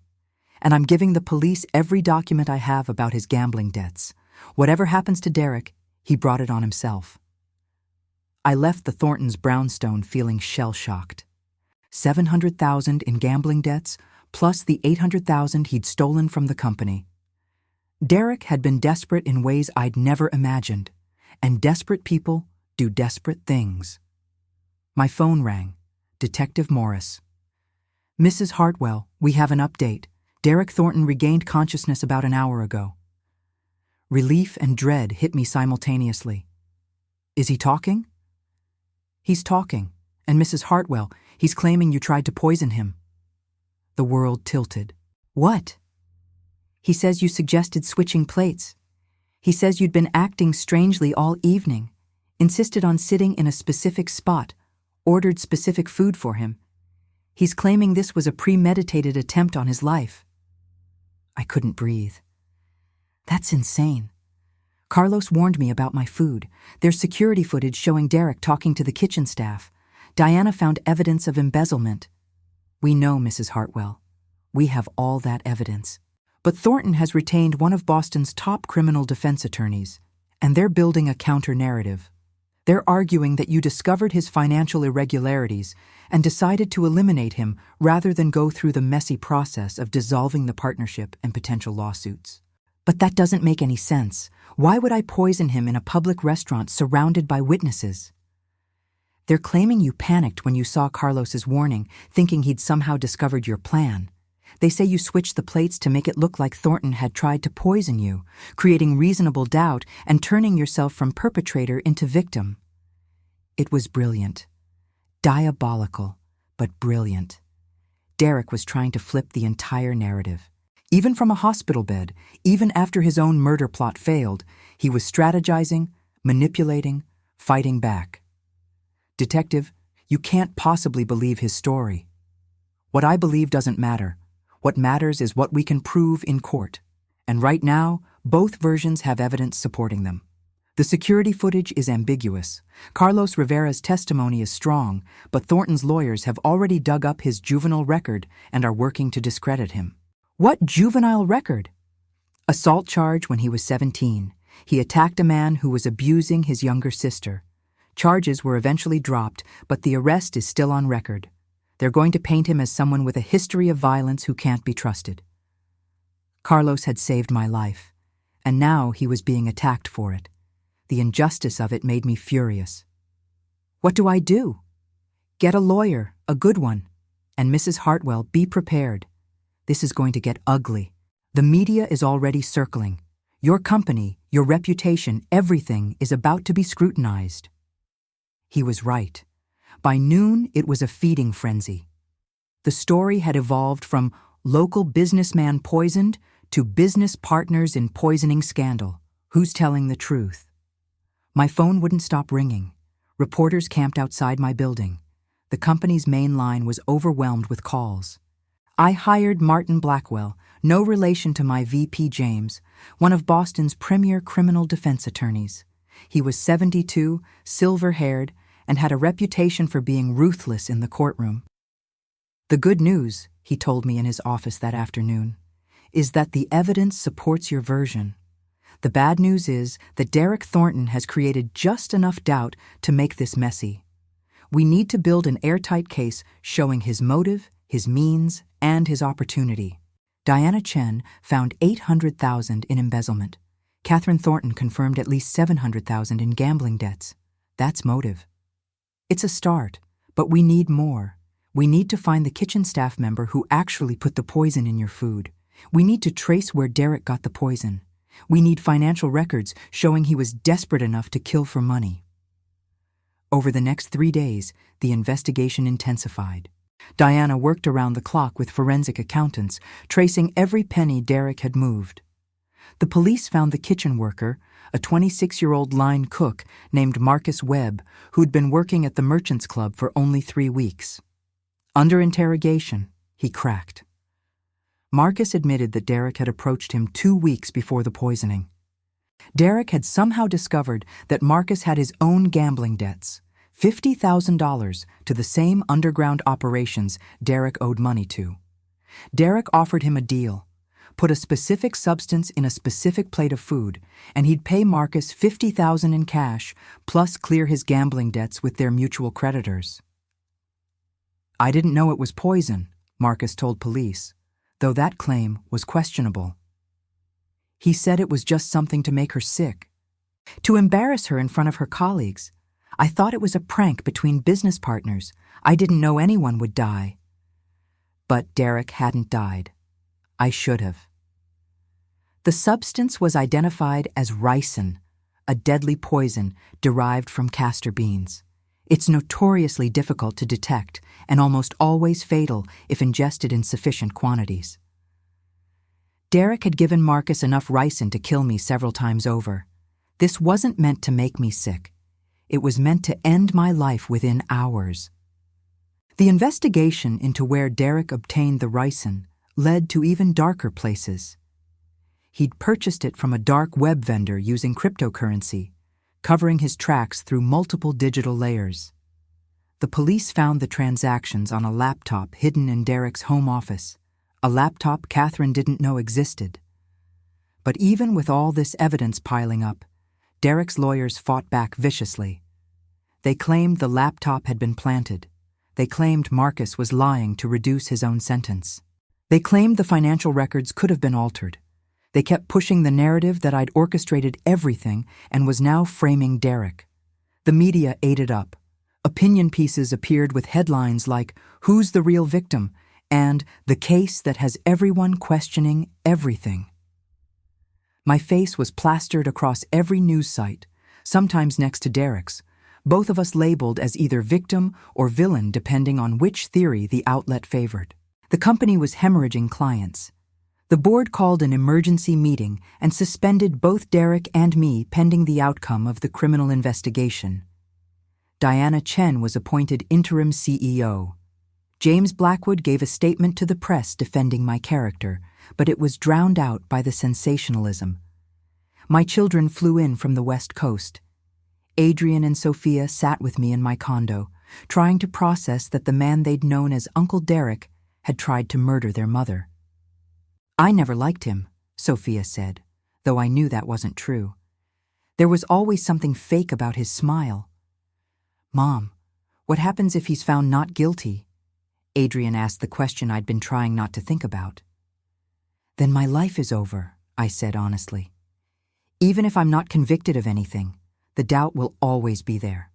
and I'm giving the police every document I have about his gambling debts. Whatever happens to Derek, he brought it on himself. I left the Thorntons' brownstone feeling shell-shocked. $700,000 in gambling debts, plus the $800,000 he'd stolen from the company. Derek had been desperate in ways I'd never imagined, and desperate people do desperate things. My phone rang. Detective Morris. Mrs. Hartwell, we have an update. Derek Thornton regained consciousness about an hour ago. Relief and dread hit me simultaneously. Is he talking? He's talking. And Mrs. Hartwell, he's claiming you tried to poison him. The world tilted. What? He says you suggested switching plates. He says you'd been acting strangely all evening, insisted on sitting in a specific spot, ordered specific food for him. He's claiming this was a premeditated attempt on his life. I couldn't breathe. That's insane. Carlos warned me about my food. There's security footage showing Derek talking to the kitchen staff. Diana found evidence of embezzlement. We know, Mrs. Hartwell. We have all that evidence. But Thornton has retained one of Boston's top criminal defense attorneys, and they're building a counter-narrative. They're arguing that you discovered his financial irregularities and decided to eliminate him rather than go through the messy process of dissolving the partnership and potential lawsuits. But that doesn't make any sense. Why would I poison him in a public restaurant surrounded by witnesses? They're claiming you panicked when you saw Carlos's warning, thinking he'd somehow discovered your plan. They say you switched the plates to make it look like Thornton had tried to poison you, creating reasonable doubt and turning yourself from perpetrator into victim. It was brilliant. Diabolical. but brilliant. Derek was trying to flip the entire narrative. Even from a hospital bed, even after his own murder plot failed, he was strategizing, manipulating, fighting back. Detective, you can't possibly believe his story. What I believe doesn't matter. What matters is what we can prove in court. And right now, both versions have evidence supporting them. The security footage is ambiguous. Carlos Rivera's testimony is strong, but Thornton's lawyers have already dug up his juvenile record and are working to discredit him. What juvenile record? Assault charge when he was 17. He attacked a man who was abusing his younger sister. Charges were eventually dropped, but the arrest is still on record. They're going to paint him as someone with a history of violence who can't be trusted. Carlos had saved my life, and now he was being attacked for it. The injustice of it made me furious. What do I do? Get a lawyer, a good one. And Mrs. Hartwell, be prepared. This is going to get ugly. The media is already circling. Your company, your reputation, everything is about to be scrutinized. He was right. By noon, it was a feeding frenzy. The story had evolved from local businessman poisoned to business partners in poisoning scandal. Who's telling the truth? My phone wouldn't stop ringing. Reporters camped outside my building. The company's main line was overwhelmed with calls. I hired Martin Blackwell, no relation to my VP James, one of Boston's premier criminal defense attorneys. He was 72, silver-haired, and had a reputation for being ruthless in the courtroom. The good news, he told me in his office that afternoon, is that the evidence supports your version. The bad news is that Derek Thornton has created just enough doubt to make this messy. We need to build an airtight case showing his motive, his means, and his opportunity. Diana Chen found $800,000 in embezzlement. Catherine Thornton confirmed at least $700,000 in gambling debts. That's motive. It's a start, but we need more. We need to find the kitchen staff member who actually put the poison in your food. We need to trace where Derek got the poison. We need financial records showing he was desperate enough to kill for money. Over the next 3 days, the investigation intensified. Diana worked around the clock with forensic accountants, tracing every penny Derek had moved. The police found the kitchen worker, a 26-year-old line cook named Marcus Webb, who'd been working at the Merchants Club for only 3 weeks. Under interrogation, he cracked. Marcus admitted that Derek had approached him 2 weeks before the poisoning. Derek had somehow discovered that Marcus had his own gambling debts, $50,000 to the same underground operations Derek owed money to. Derek offered him a deal, put a specific substance in a specific plate of food, and he'd pay Marcus $50,000 in cash, plus clear his gambling debts with their mutual creditors. I didn't know it was poison, Marcus told police, though that claim was questionable. He said it was just something to make her sick, to embarrass her in front of her colleagues. I thought it was a prank between business partners. I didn't know anyone would die. But Derek hadn't died. I should have. The substance was identified as ricin, a deadly poison derived from castor beans. It's notoriously difficult to detect and almost always fatal if ingested in sufficient quantities. Derek had given Marcus enough ricin to kill me several times over. This wasn't meant to make me sick. It was meant to end my life within hours. The investigation into where Derek obtained the ricin led to even darker places. He'd purchased it from a dark web vendor using cryptocurrency, covering his tracks through multiple digital layers. The police found the transactions on a laptop hidden in Derek's home office, a laptop Catherine didn't know existed. But even with all this evidence piling up, Derek's lawyers fought back viciously. They claimed the laptop had been planted. They claimed Marcus was lying to reduce his own sentence. They claimed the financial records could have been altered. They kept pushing the narrative that I'd orchestrated everything and was now framing Derek. The media ate it up. Opinion pieces appeared with headlines like, "Who's the real victim?" and "The case that has everyone questioning everything." My face was plastered across every news site, sometimes next to Derek's, both of us labeled as either victim or villain depending on which theory the outlet favored. The company was hemorrhaging clients. The board called an emergency meeting and suspended both Derek and me pending the outcome of the criminal investigation. Diana Chen was appointed interim CEO. James Blackwood gave a statement to the press defending my character, but it was drowned out by the sensationalism. My children flew in from the West Coast. Adrian and Sophia sat with me in my condo, trying to process that the man they'd known as Uncle Derek had tried to murder their mother. "I never liked him," Sophia said, though I knew that wasn't true. There was always something fake about his smile. "Mom, what happens if he's found not guilty?" Adrian asked the question I'd been trying not to think about. "Then my life is over," I said honestly. "Even if I'm not convicted of anything, the doubt will always be there.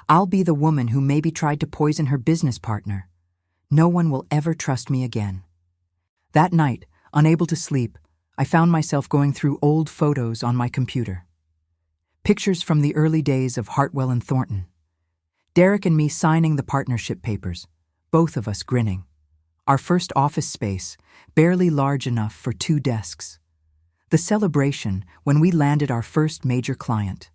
I'll be the woman who maybe tried to poison her business partner. No one will ever trust me again." That night, unable to sleep, I found myself going through old photos on my computer. Pictures from the early days of Hartwell and Thornton. Derek and me signing the partnership papers, both of us grinning. Our first office space, barely large enough for 2 desks. The celebration when we landed our first major client.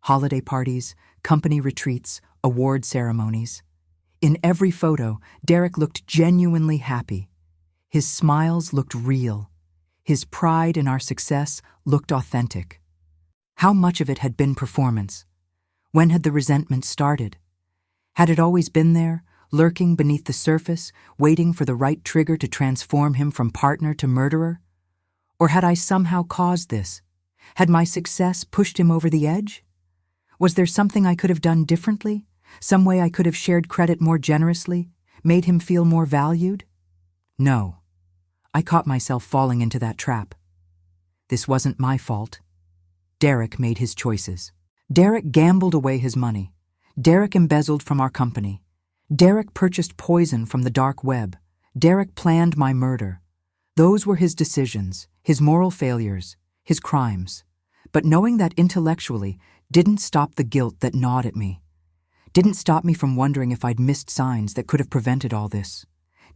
Holiday parties, company retreats, award ceremonies. In every photo, Derek looked genuinely happy. His smiles looked real. His pride in our success looked authentic. How much of it had been performance? When had the resentment started? Had it always been there, lurking beneath the surface, waiting for the right trigger to transform him from partner to murderer? Or had I somehow caused this? Had my success pushed him over the edge? Was there something I could have done differently? Some way I could have shared credit more generously, made him feel more valued? No. I caught myself falling into that trap. This wasn't my fault. Derek made his choices. Derek gambled away his money. Derek embezzled from our company. Derek purchased poison from the dark web. Derek planned my murder. Those were his decisions, his moral failures, his crimes. But knowing that intellectually didn't stop the guilt that gnawed at me. Didn't stop me from wondering if I'd missed signs that could have prevented all this.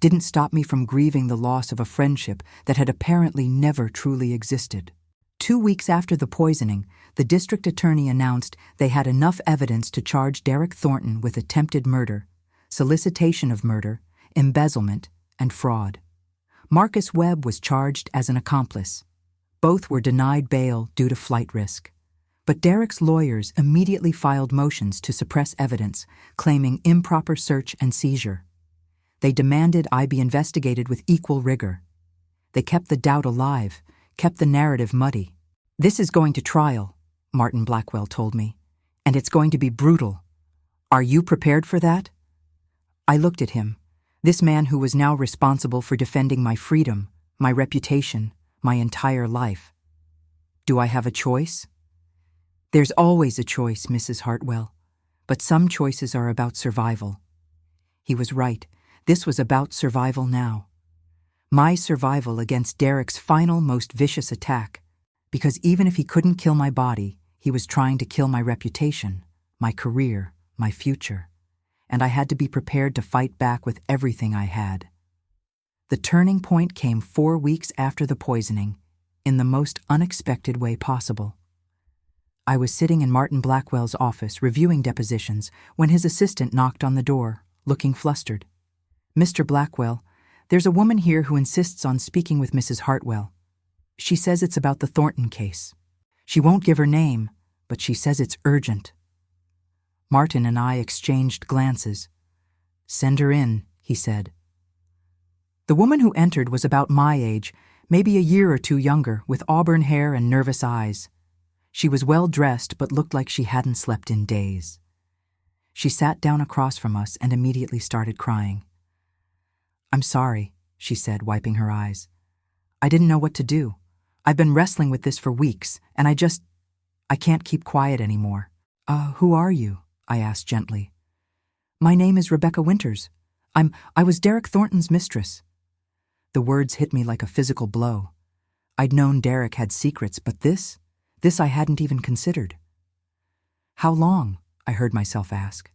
Didn't stop me from grieving the loss of a friendship that had apparently never truly existed. 2 weeks after the poisoning, the district attorney announced they had enough evidence to charge Derek Thornton with attempted murder, solicitation of murder, embezzlement, and fraud. Marcus Webb was charged as an accomplice. Both were denied bail due to flight risk. But Derek's lawyers immediately filed motions to suppress evidence, claiming improper search and seizure. They demanded I be investigated with equal rigor. They kept the doubt alive, kept the narrative muddy. "This is going to trial," Martin Blackwell told me, "and it's going to be brutal. Are you prepared for that?" I looked at him, this man who was now responsible for defending my freedom, my reputation, my entire life. "Do I have a choice?" "There's always a choice, Mrs. Hartwell, but some choices are about survival." He was right. This was about survival now. My survival against Derek's final, most vicious attack, because even if he couldn't kill my body, he was trying to kill my reputation, my career, my future, and I had to be prepared to fight back with everything I had. The turning point came 4 weeks after the poisoning, in the most unexpected way possible. I was sitting in Martin Blackwell's office reviewing depositions when his assistant knocked on the door, looking flustered. "Mr. Blackwell, there's a woman here who insists on speaking with Mrs. Hartwell. She says it's about the Thornton case. She won't give her name, but she says it's urgent." Martin and I exchanged glances. "Send her in," he said. The woman who entered was about my age, maybe a year or 2 younger, with auburn hair and nervous eyes. She was well dressed but looked like she hadn't slept in days. She sat down across from us and immediately started crying. "I'm sorry," she said, wiping her eyes. "I didn't know what to do. I've been wrestling with this for weeks, and I can't keep quiet anymore." Who are you?" I asked gently. "My name is Rebecca Winters. I was Derek Thornton's mistress." The words hit me like a physical blow. I'd known Derek had secrets, but this I hadn't even considered. "How long?" I heard myself ask.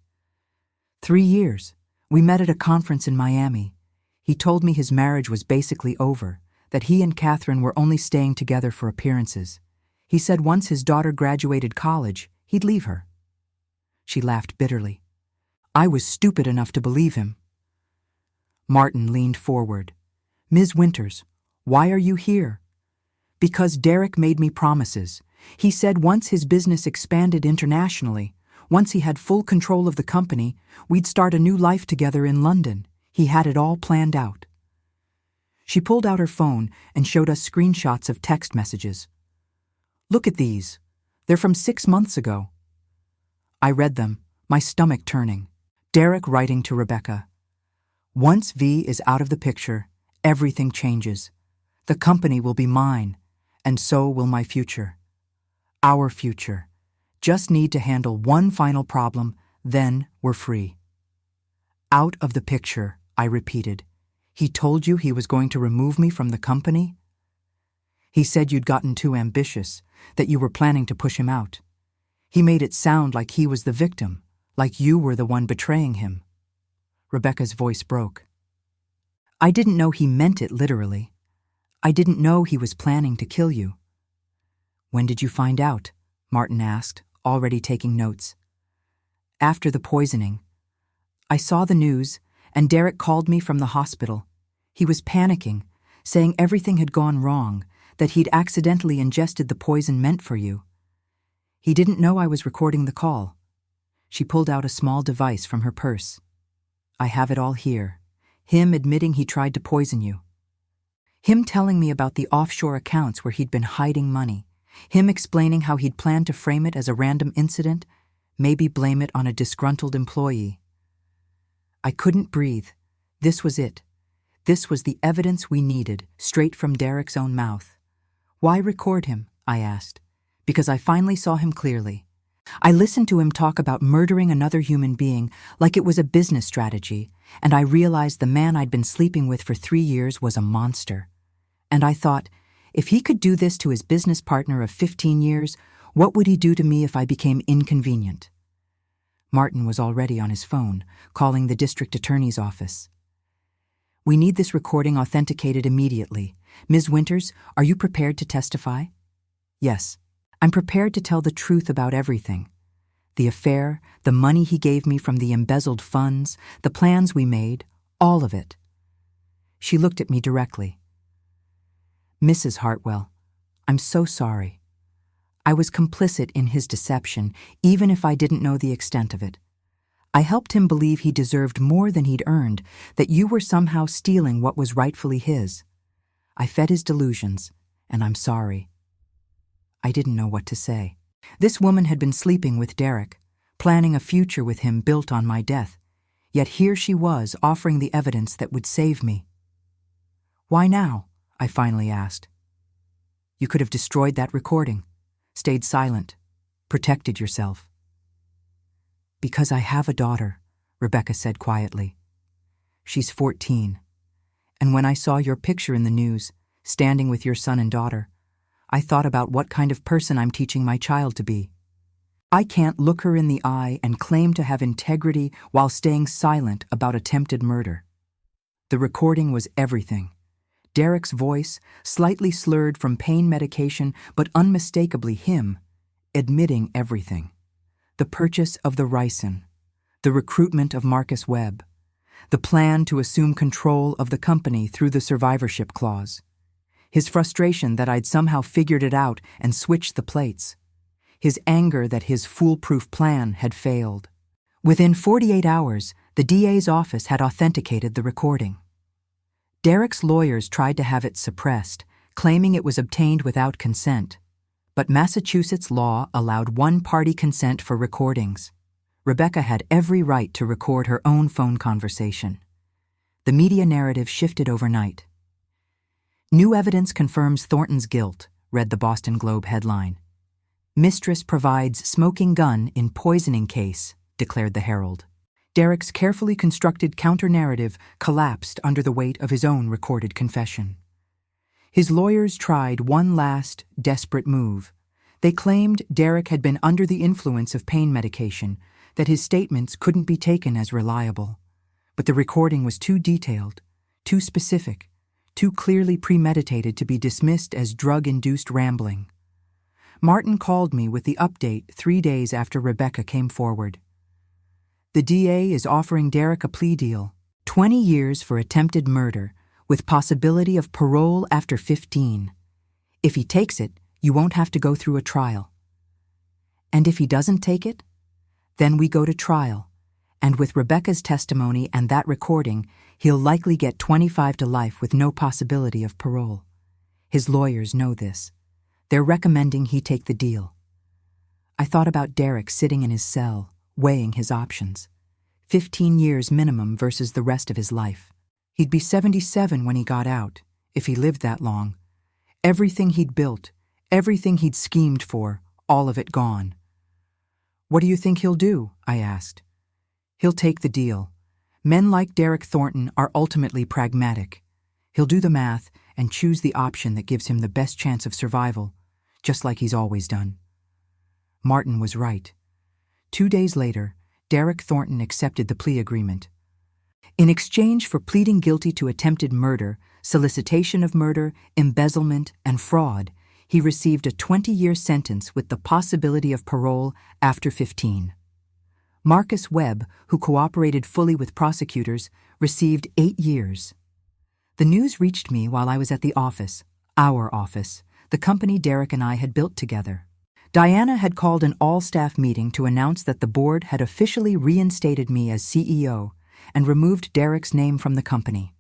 3 years. We met at a conference in Miami. He told me his marriage was basically over, that he and Catherine were only staying together for appearances. He said once his daughter graduated college, he'd leave her. She laughed bitterly. I was stupid enough to believe him. Martin leaned forward. Ms. Winters, why are you here? Because Derek made me promises. He said once his business expanded internationally, once he had full control of the company, we'd start a new life together in London. He had it all planned out. She pulled out her phone and showed us screenshots of text messages. Look at these. They're from 6 months ago. I read them, my stomach turning. Derek writing to Rebecca. Once V is out of the picture, everything changes. The company will be mine, and so will my future. Our future. Just need to handle one final problem, then we're free. Out of the picture, I repeated. He told you he was going to remove me from the company? He said you'd gotten too ambitious, that you were planning to push him out. He made it sound like he was the victim, like you were the one betraying him. Rebecca's voice broke. I didn't know he meant it literally. I didn't know he was planning to kill you. When did you find out? Martin asked, already taking notes. After the poisoning. I saw the news, and Derek called me from the hospital. He was panicking, saying everything had gone wrong, that he'd accidentally ingested the poison meant for you. He didn't know I was recording the call. She pulled out a small device from her purse. I have it all here. Him admitting he tried to poison you. Him telling me about the offshore accounts where he'd been hiding money. Him explaining how he'd planned to frame it as a random incident, maybe blame it on a disgruntled employee. I couldn't breathe. This was it. This was the evidence we needed, straight from Derek's own mouth. Why record him? I asked. Because I finally saw him clearly. I listened to him talk about murdering another human being like it was a business strategy, and I realized the man I'd been sleeping with for 3 years was a monster. And I thought, if he could do this to his business partner of 15 years, what would he do to me if I became inconvenient? Martin was already on his phone, calling the district attorney's office. We need this recording authenticated immediately. Ms. Winters, are you prepared to testify? Yes. I'm prepared to tell the truth about everything. The affair, the money he gave me from the embezzled funds, the plans we made, all of it. She looked at me directly. Mrs. Hartwell, I'm so sorry. I was complicit in his deception, even if I didn't know the extent of it. I helped him believe he deserved more than he'd earned, that you were somehow stealing what was rightfully his. I fed his delusions, and I'm sorry. I didn't know what to say. This woman had been sleeping with Derek, planning a future with him built on my death, yet here she was offering the evidence that would save me. Why now? I finally asked. You could have destroyed that recording, stayed silent, protected yourself. Because I have a daughter, Rebecca said quietly. She's 14, and when I saw your picture in the news, standing with your son and daughter, I thought about what kind of person I'm teaching my child to be. I can't look her in the eye and claim to have integrity while staying silent about attempted murder. The recording was everything. Derek's voice, slightly slurred from pain medication, but unmistakably him, admitting everything. The purchase of the ricin, the recruitment of Marcus Webb, the plan to assume control of the company through the survivorship clause, his frustration that I'd somehow figured it out and switched the plates, his anger that his foolproof plan had failed. Within 48 hours, the DA's office had authenticated the recording. Derek's lawyers tried to have it suppressed, claiming it was obtained without consent. But Massachusetts law allowed one-party consent for recordings. Rebecca had every right to record her own phone conversation. The media narrative shifted overnight. New evidence confirms Thornton's guilt, read the Boston Globe headline. Mistress provides smoking gun in poisoning case, declared the Herald. Derek's carefully constructed counter-narrative collapsed under the weight of his own recorded confession. His lawyers tried one last, desperate move. They claimed Derek had been under the influence of pain medication, that his statements couldn't be taken as reliable. But the recording was too detailed, too specific, too clearly premeditated to be dismissed as drug-induced rambling. Martin called me with the update 3 days after Rebecca came forward. The DA is offering Derek a plea deal, 20 years for attempted murder, with possibility of parole after 15. If he takes it, you won't have to go through a trial. And if he doesn't take it, then we go to trial, and with Rebecca's testimony and that recording, he'll likely get 25 to life with no possibility of parole. His lawyers know this. They're recommending he take the deal. I thought about Derek sitting in his cell, weighing his options. 15 years minimum versus the rest of his life. He'd be 77 when he got out, if he lived that long. Everything he'd built, everything he'd schemed for, all of it gone. What do you think he'll do? I asked. He'll take the deal. Men like Derek Thornton are ultimately pragmatic. He'll do the math and choose the option that gives him the best chance of survival, just like he's always done. Martin was right. 2 days later, Derek Thornton accepted the plea agreement. In exchange for pleading guilty to attempted murder, solicitation of murder, embezzlement, and fraud, he received a 20-year sentence with the possibility of parole after 15. Marcus Webb, who cooperated fully with prosecutors, received 8 years. The news reached me while I was at the office, our office, the company Derek and I had built together. Diana had called an all-staff meeting to announce that the board had officially reinstated me as CEO and removed Derek's name from the company.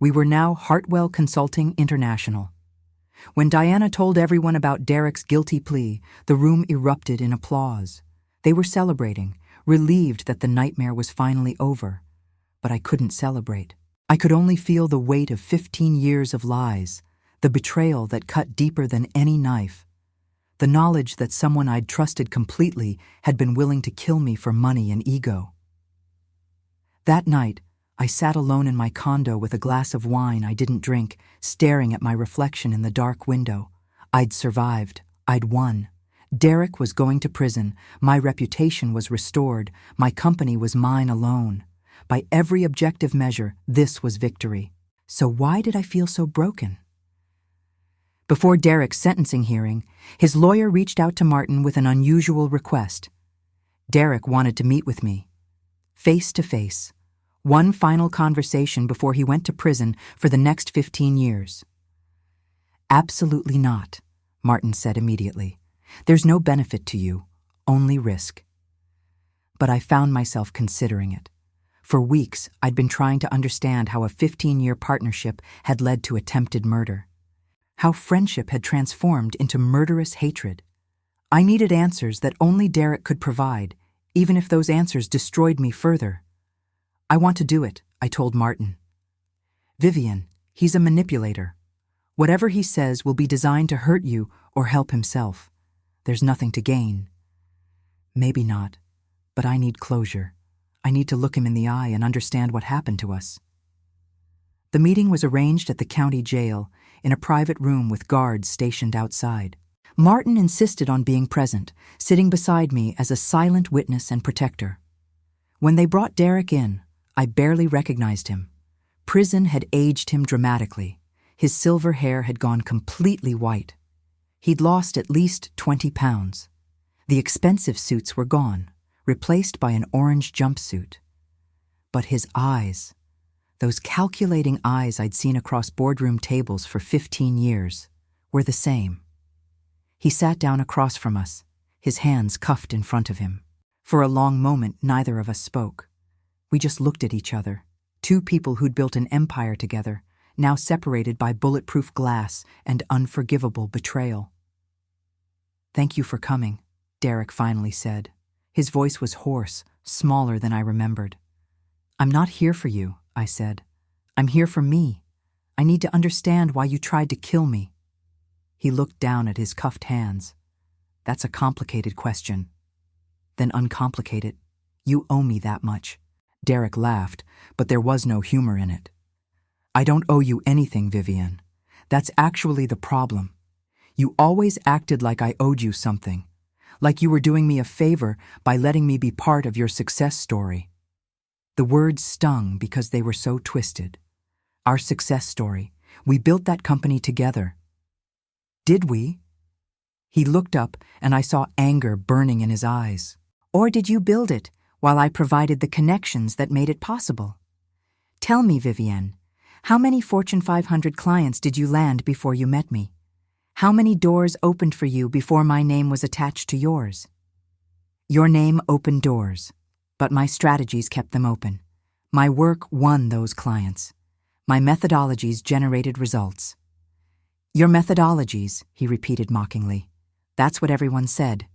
We were now Hartwell Consulting International. When Diana told everyone about Derek's guilty plea, the room erupted in applause. They were celebrating, relieved that the nightmare was finally over. But I couldn't celebrate. I could only feel the weight of 15 years of lies, the betrayal that cut deeper than any knife, the knowledge that someone I'd trusted completely had been willing to kill me for money and ego. That night, I sat alone in my condo with a glass of wine I didn't drink, staring at my reflection in the dark window. I'd survived. I'd won. Derek was going to prison. My reputation was restored. My company was mine alone. By every objective measure, this was victory. So why did I feel so broken? Before Derek's sentencing hearing, his lawyer reached out to Martin with an unusual request. Derek wanted to meet with me, face to face. One final conversation before he went to prison for the next 15 years. Absolutely not, Martin said immediately. There's no benefit to you, only risk. But I found myself considering it. For weeks, I'd been trying to understand how a 15-year partnership had led to attempted murder. How friendship had transformed into murderous hatred. I needed answers that only Derek could provide, even if those answers destroyed me further. I want to do it, I told Martin. Vivian, he's a manipulator. Whatever he says will be designed to hurt you or help himself. There's nothing to gain. Maybe not, but I need closure. I need to look him in the eye and understand what happened to us. The meeting was arranged at the county jail, in a private room with guards stationed outside. Martin insisted on being present, sitting beside me as a silent witness and protector. When they brought Derek in, I barely recognized him. Prison had aged him dramatically. His silver hair had gone completely white. He'd lost at least 20 pounds. The expensive suits were gone, replaced by an orange jumpsuit. But his eyes, those calculating eyes I'd seen across boardroom tables for 15 years, were the same. He sat down across from us, his hands cuffed in front of him. For a long moment, neither of us spoke. We just looked at each other, two people who'd built an empire together, now separated by bulletproof glass and unforgivable betrayal. "Thank you for coming," Derek finally said. His voice was hoarse, smaller than I remembered. "I'm not here for you," I said. "I'm here for me. I need to understand why you tried to kill me." He looked down at his cuffed hands. "That's a complicated question." "Then uncomplicate it. You owe me that much." Derek laughed, but there was no humor in it. "I don't owe you anything, Vivian. That's actually the problem. You always acted like I owed you something, like you were doing me a favor by letting me be part of your success story. The words stung because they were so twisted. Our success story. We built that company together. Did we? He looked up, and I saw anger burning in his eyes. Or did you build it while I provided the connections that made it possible? Tell me, Vivienne, how many Fortune 500 clients did you land before you met me? How many doors opened for you before my name was attached to yours? Your name opened doors, but my strategies kept them open. My work won those clients. My methodologies generated results. Your methodologies, he repeated mockingly. That's what everyone said.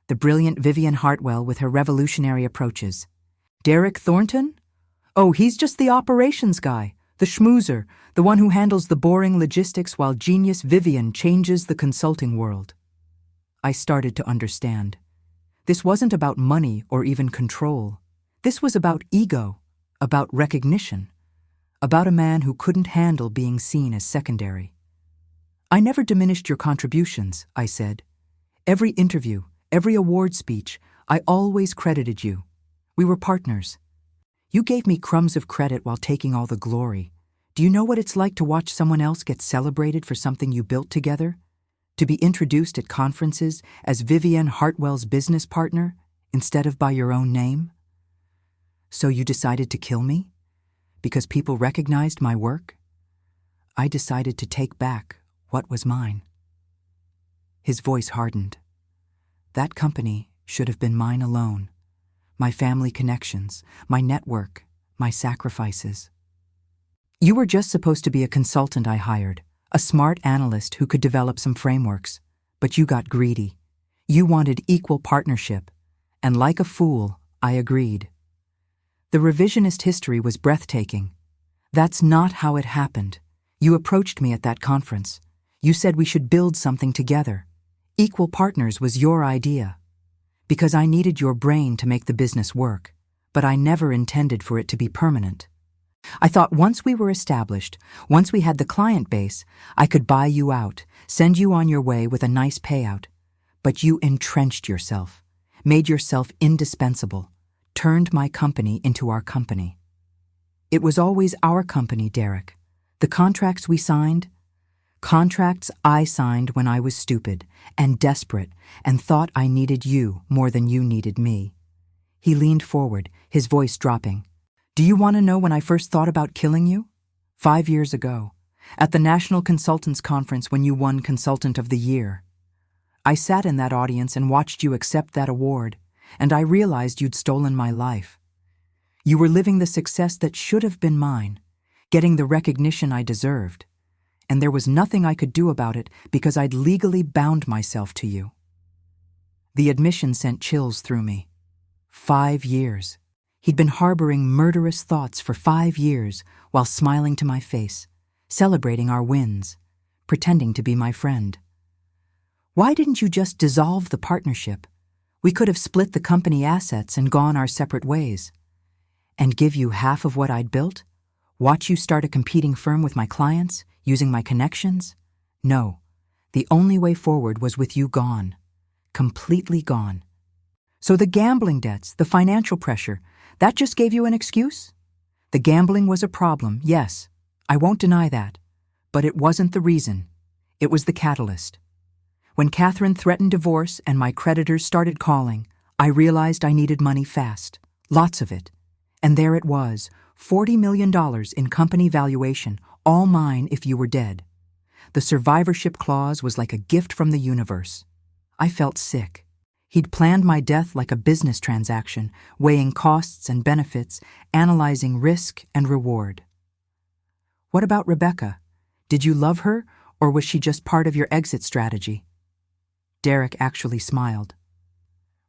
The brilliant Vivienne Hartwell with her revolutionary approaches. Derek Thornton? Oh, he's just the operations guy, the schmoozer, the one who handles the boring logistics while genius Vivienne changes the consulting world. I started to understand. This wasn't about money or even control. This was about ego, about recognition, about a man who couldn't handle being seen as secondary. I never diminished your contributions, I said. Every interview, every award speech, I always credited you. We were partners. You gave me crumbs of credit while taking all the glory. Do you know what it's like to watch someone else get celebrated for something you built together? To be introduced at conferences as Vivienne Hartwell's business partner instead of by your own name? So you decided to kill me? Because people recognized my work? I decided to take back what was mine. His voice hardened. That company should have been mine alone. My family connections, my network, my sacrifices. You were just supposed to be a consultant I hired, a smart analyst who could develop some frameworks, but you got greedy. You wanted equal partnership, and like a fool, I agreed. The revisionist history was breathtaking. That's not how it happened. You approached me at that conference. You said we should build something together. Equal partners was your idea. Because I needed your brain to make the business work, but I never intended for it to be permanent. I thought once we were established, once we had the client base, I could buy you out, send you on your way with a nice payout. But you entrenched yourself, made yourself indispensable, turned my company into our company. It was always our company, Derek. The contracts we signed, contracts I signed when I was stupid and desperate and thought I needed you more than you needed me. He leaned forward, his voice dropping. Do you want to know when I first thought about killing you? 5 years ago, at the National Consultants Conference when you won Consultant of the Year. I sat in that audience and watched you accept that award, and I realized you'd stolen my life. You were living the success that should have been mine, getting the recognition I deserved, and there was nothing I could do about it because I'd legally bound myself to you. The admission sent chills through me. 5 years. He'd been harboring murderous thoughts for 5 years while smiling to my face, celebrating our wins, pretending to be my friend. Why didn't you just dissolve the partnership? We could have split the company assets and gone our separate ways. And give you half of what I'd built? Watch you start a competing firm with my clients, using my connections? No. The only way forward was with you gone. Completely gone. So the gambling debts, the financial pressure, that just gave you an excuse? The gambling was a problem, yes. I won't deny that. But it wasn't the reason. It was the catalyst. When Catherine threatened divorce and my creditors started calling, I realized I needed money fast. Lots of it. And there it was, $40 million in company valuation, all mine if you were dead. The survivorship clause was like a gift from the universe. I felt sick. He'd planned my death like a business transaction, weighing costs and benefits, analyzing risk and reward. What about Rebecca? Did you love her, or was she just part of your exit strategy? Derek actually smiled.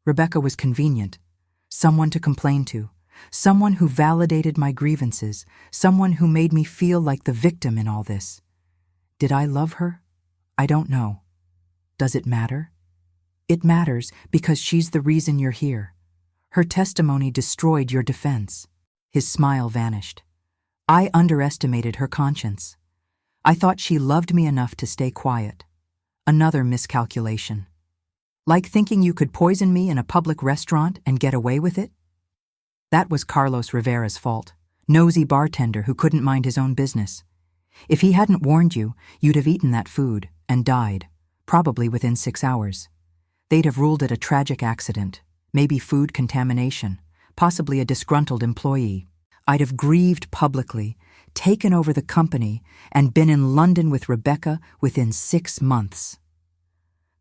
Rebecca was convenient, someone to complain to, someone who validated my grievances, someone who made me feel like the victim in all this. Did I love her? I don't know. Does it matter? It matters because she's the reason you're here. Her testimony destroyed your defense. His smile vanished. I underestimated her conscience. I thought she loved me enough to stay quiet. Another miscalculation. Like thinking you could poison me in a public restaurant and get away with it? That was Carlos Rivera's fault. Nosy bartender who couldn't mind his own business. If he hadn't warned you, you'd have eaten that food and died, probably within 6 hours. They'd have ruled it a tragic accident, maybe food contamination, possibly a disgruntled employee. I'd have grieved publicly, taken over the company, and been in London with Rebecca within 6 months.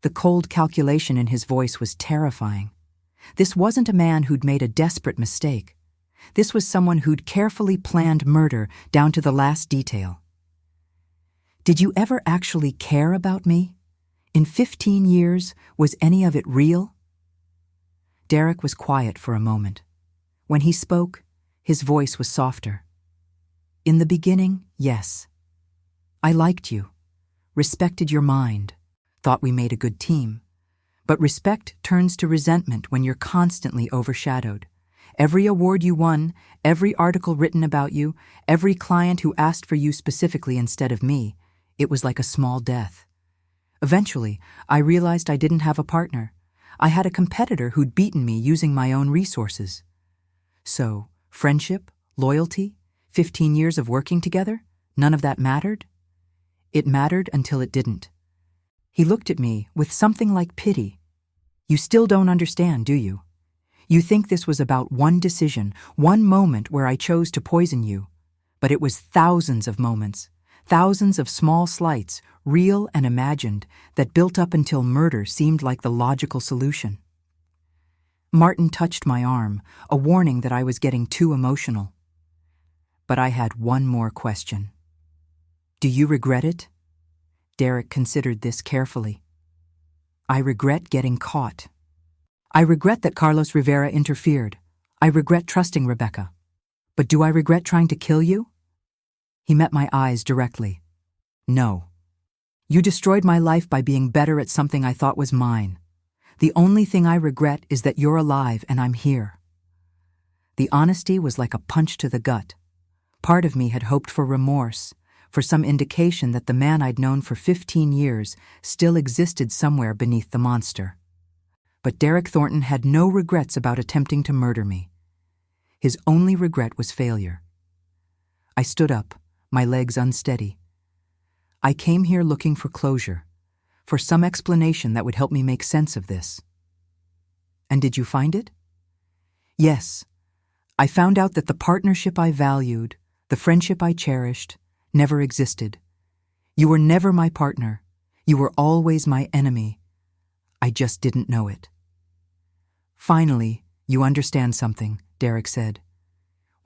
The cold calculation in his voice was terrifying. This wasn't a man who'd made a desperate mistake. This was someone who'd carefully planned murder down to the last detail. Did you ever actually care about me? In 15 years, was any of it real? Derek was quiet for a moment. When he spoke, his voice was softer. In the beginning, yes. I liked you, respected your mind, thought we made a good team. But respect turns to resentment when you're constantly overshadowed. Every award you won, every article written about you, every client who asked for you specifically instead of me, it was like a small death. Eventually, I realized I didn't have a partner. I had a competitor who'd beaten me using my own resources. So, friendship, loyalty, 15 years of working together, none of that mattered? It mattered until it didn't. He looked at me with something like pity. You still don't understand, do you? You think this was about one decision, one moment where I chose to poison you. But it was thousands of moments, thousands of small slights, real and imagined, that built up until murder seemed like the logical solution. Martin touched my arm, a warning that I was getting too emotional. But I had one more question. Do you regret it? Derek considered this carefully. I regret getting caught. I regret that Carlos Rivera interfered. I regret trusting Rebecca. But do I regret trying to kill you? He met my eyes directly. No. You destroyed my life by being better at something I thought was mine. The only thing I regret is that you're alive and I'm here. The honesty was like a punch to the gut. Part of me had hoped for remorse, for some indication that the man I'd known for 15 years still existed somewhere beneath the monster. But Derek Thornton had no regrets about attempting to murder me. His only regret was failure. I stood up, my legs unsteady. I came here looking for closure, for some explanation that would help me make sense of this. And did you find it? Yes. I found out that the partnership I valued, the friendship I cherished, never existed. You were never my partner. You were always my enemy. I just didn't know it. Finally, you understand something, Derek said.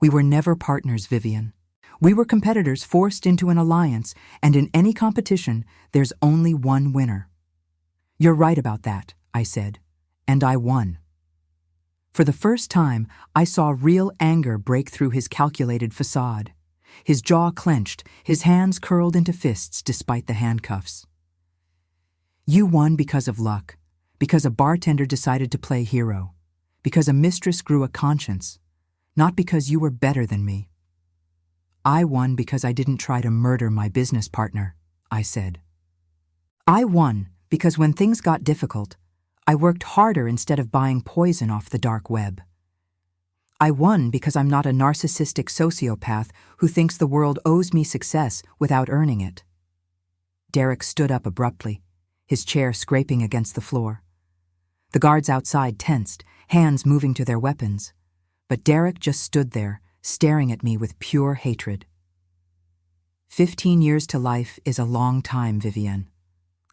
We were never partners, Vivian. We were competitors forced into an alliance, and in any competition, there's only one winner. You're right about that, I said, and I won. For the first time, I saw real anger break through his calculated facade. His jaw clenched, his hands curled into fists despite the handcuffs. You won because of luck, because a bartender decided to play hero, because a mistress grew a conscience, not because you were better than me. I won because I didn't try to murder my business partner, I said. I won because when things got difficult, I worked harder instead of buying poison off the dark web. I won because I'm not a narcissistic sociopath who thinks the world owes me success without earning it. Derek stood up abruptly, his chair scraping against the floor. The guards outside tensed, hands moving to their weapons. But Derek just stood there, staring at me with pure hatred. 15 years to life is a long time, Vivian.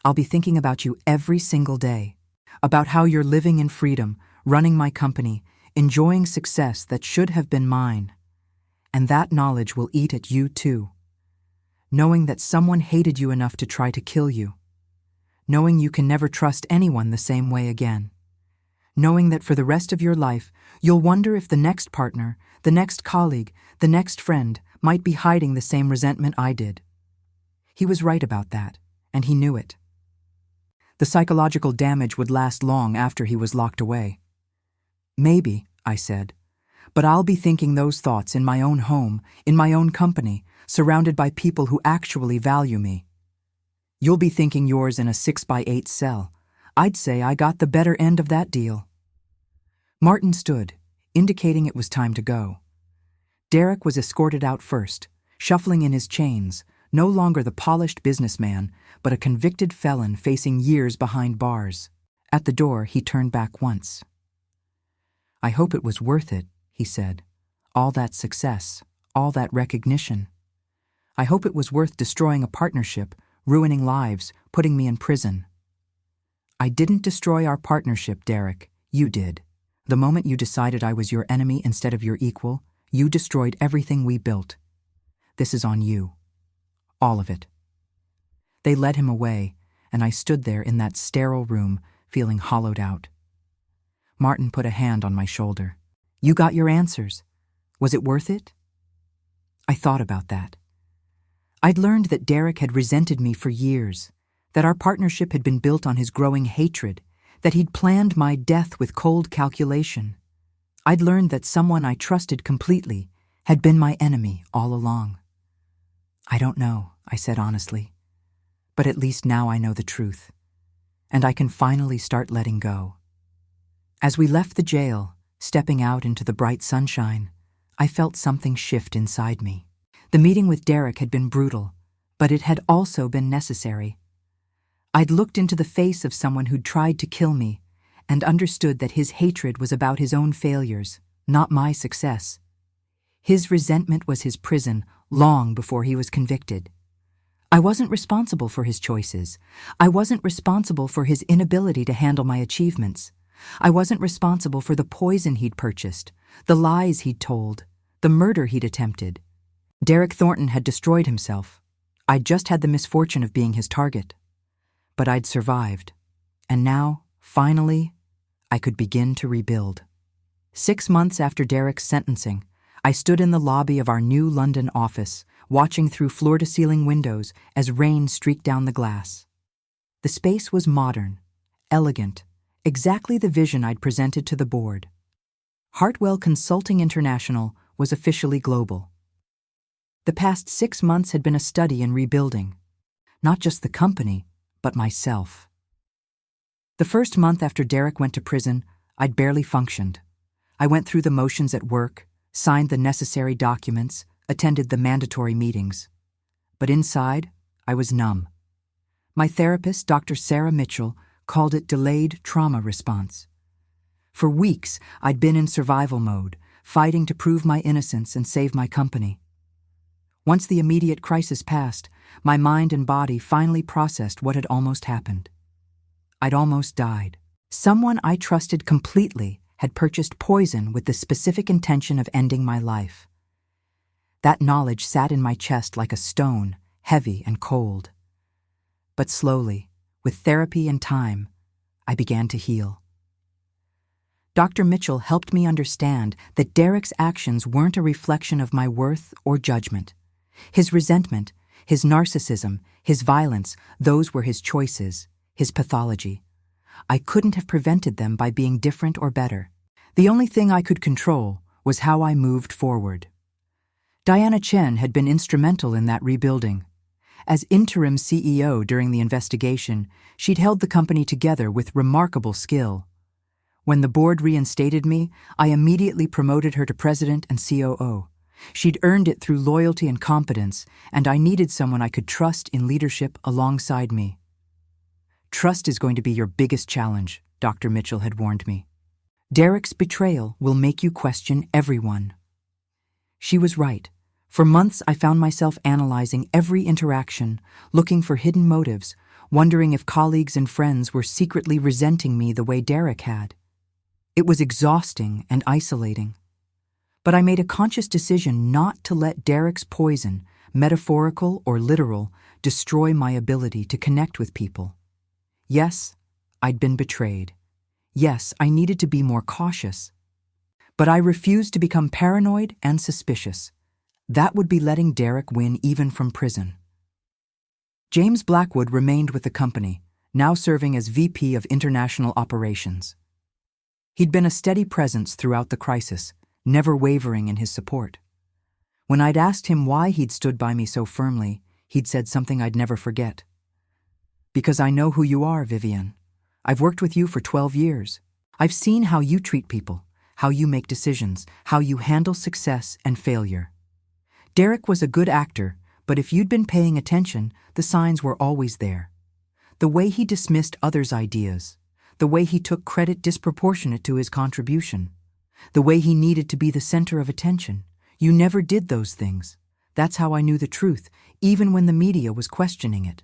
I'll be thinking about you every single day, about how you're living in freedom, running my company, enjoying success that should have been mine. And that knowledge will eat at you too. Knowing that someone hated you enough to try to kill you. Knowing you can never trust anyone the same way again. Knowing that for the rest of your life, you'll wonder if the next partner, the next colleague, the next friend might be hiding the same resentment I did. He was right about that, and he knew it. The psychological damage would last long after he was locked away. Maybe, I said, but I'll be thinking those thoughts in my own home, in my own company, surrounded by people who actually value me. You'll be thinking yours in a 6x8 cell, I'd say I got the better end of that deal. Martin stood, indicating it was time to go. Derek was escorted out first, shuffling in his chains, no longer the polished businessman, but a convicted felon facing years behind bars. At the door, he turned back once. "I hope it was worth it," he said. "All that success, all that recognition. I hope it was worth destroying a partnership, ruining lives, putting me in prison." "I didn't destroy our partnership, Derek. You did. The moment you decided I was your enemy instead of your equal, you destroyed everything we built. This is on you. All of it." They led him away, and I stood there in that sterile room, feeling hollowed out. Martin put a hand on my shoulder. "You got your answers. Was it worth it?" I thought about that. I'd learned that Derek had resented me for years, that our partnership had been built on his growing hatred, that he'd planned my death with cold calculation. I'd learned that someone I trusted completely had been my enemy all along. "I don't know," I said honestly, "but at least now I know the truth, and I can finally start letting go." As we left the jail, stepping out into the bright sunshine, I felt something shift inside me. The meeting with Derek had been brutal, but it had also been necessary. I'd looked into the face of someone who'd tried to kill me and understood that his hatred was about his own failures, not my success. His resentment was his prison long before he was convicted. I wasn't responsible for his choices. I wasn't responsible for his inability to handle my achievements. I wasn't responsible for the poison he'd purchased, the lies he'd told, the murder he'd attempted. Derek Thornton had destroyed himself. I'd just had the misfortune of being his target. But I'd survived, and now, finally, I could begin to rebuild. 6 months after Derek's sentencing, I stood in the lobby of our new London office, watching through floor-to-ceiling windows as rain streaked down the glass. The space was modern, elegant, exactly the vision I'd presented to the board. Hartwell Consulting International was officially global. The past 6 months had been a study in rebuilding, not just the company, but myself. The first month after Derek went to prison, I'd barely functioned. I went through the motions at work, signed the necessary documents, attended the mandatory meetings. But inside, I was numb. My therapist, Dr. Sarah Mitchell, called it delayed trauma response. For weeks, I'd been in survival mode, fighting to prove my innocence and save my company. Once the immediate crisis passed, my mind and body finally processed what had almost happened. I'd almost died. Someone I trusted completely had purchased poison with the specific intention of ending my life. That knowledge sat in my chest like a stone, heavy and cold. But slowly, with therapy and time, I began to heal. Dr. Mitchell helped me understand that Derek's actions weren't a reflection of my worth or judgment. His resentment, his narcissism, his violence, those were his choices, his pathology. I couldn't have prevented them by being different or better. The only thing I could control was how I moved forward. Diana Chen had been instrumental in that rebuilding. As interim CEO during the investigation, she'd held the company together with remarkable skill. When the board reinstated me, I immediately promoted her to president and COO. She'd earned it through loyalty and competence, and I needed someone I could trust in leadership alongside me. "Trust is going to be your biggest challenge," Dr. Mitchell had warned me. "Derek's betrayal will make you question everyone." She was right. For months, I found myself analyzing every interaction, looking for hidden motives, wondering if colleagues and friends were secretly resenting me the way Derek had. It was exhausting and isolating. But I made a conscious decision not to let Derek's poison, metaphorical or literal, destroy my ability to connect with people. Yes, I'd been betrayed. Yes, I needed to be more cautious. But I refused to become paranoid and suspicious. That would be letting Derek win even from prison. James Blackwood remained with the company, now serving as VP of International Operations. He'd been a steady presence throughout the crisis, never wavering in his support. When I'd asked him why he'd stood by me so firmly, he'd said something I'd never forget. "Because I know who you are, Vivian. I've worked with you for 12 years. I've seen how you treat people, how you make decisions, how you handle success and failure. Derek was a good actor, but if you'd been paying attention, the signs were always there. The way he dismissed others' ideas, the way he took credit disproportionate to his contribution, the way he needed to be the center of attention. You never did those things. That's how I knew the truth, even when the media was questioning it.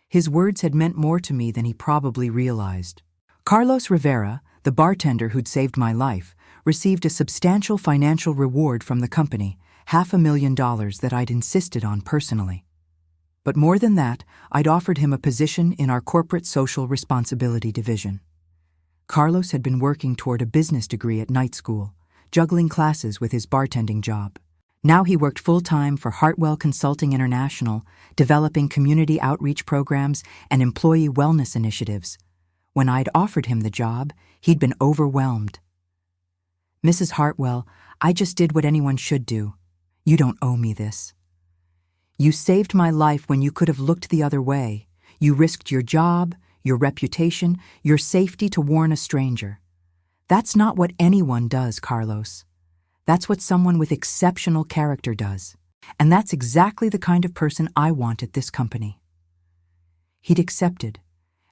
His words had meant more to me than he probably realized. Carlos Rivera, the bartender who'd saved my life, received a substantial financial reward from the company, $500,000 that I'd insisted on personally. But more than that, I'd offered him a position in our corporate social responsibility division. Carlos had been working toward a business degree at night school, juggling classes with his bartending job. Now he worked full-time for Hartwell Consulting International, developing community outreach programs and employee wellness initiatives. When I'd offered him the job, he'd been overwhelmed. "Mrs. Hartwell, I just did what anyone should do. You don't owe me this. You saved my life when you could have looked the other way. You risked your job, your reputation, your safety to warn a stranger. That's not what anyone does, Carlos. That's what someone with exceptional character does. And that's exactly the kind of person I want at this company." He'd accepted,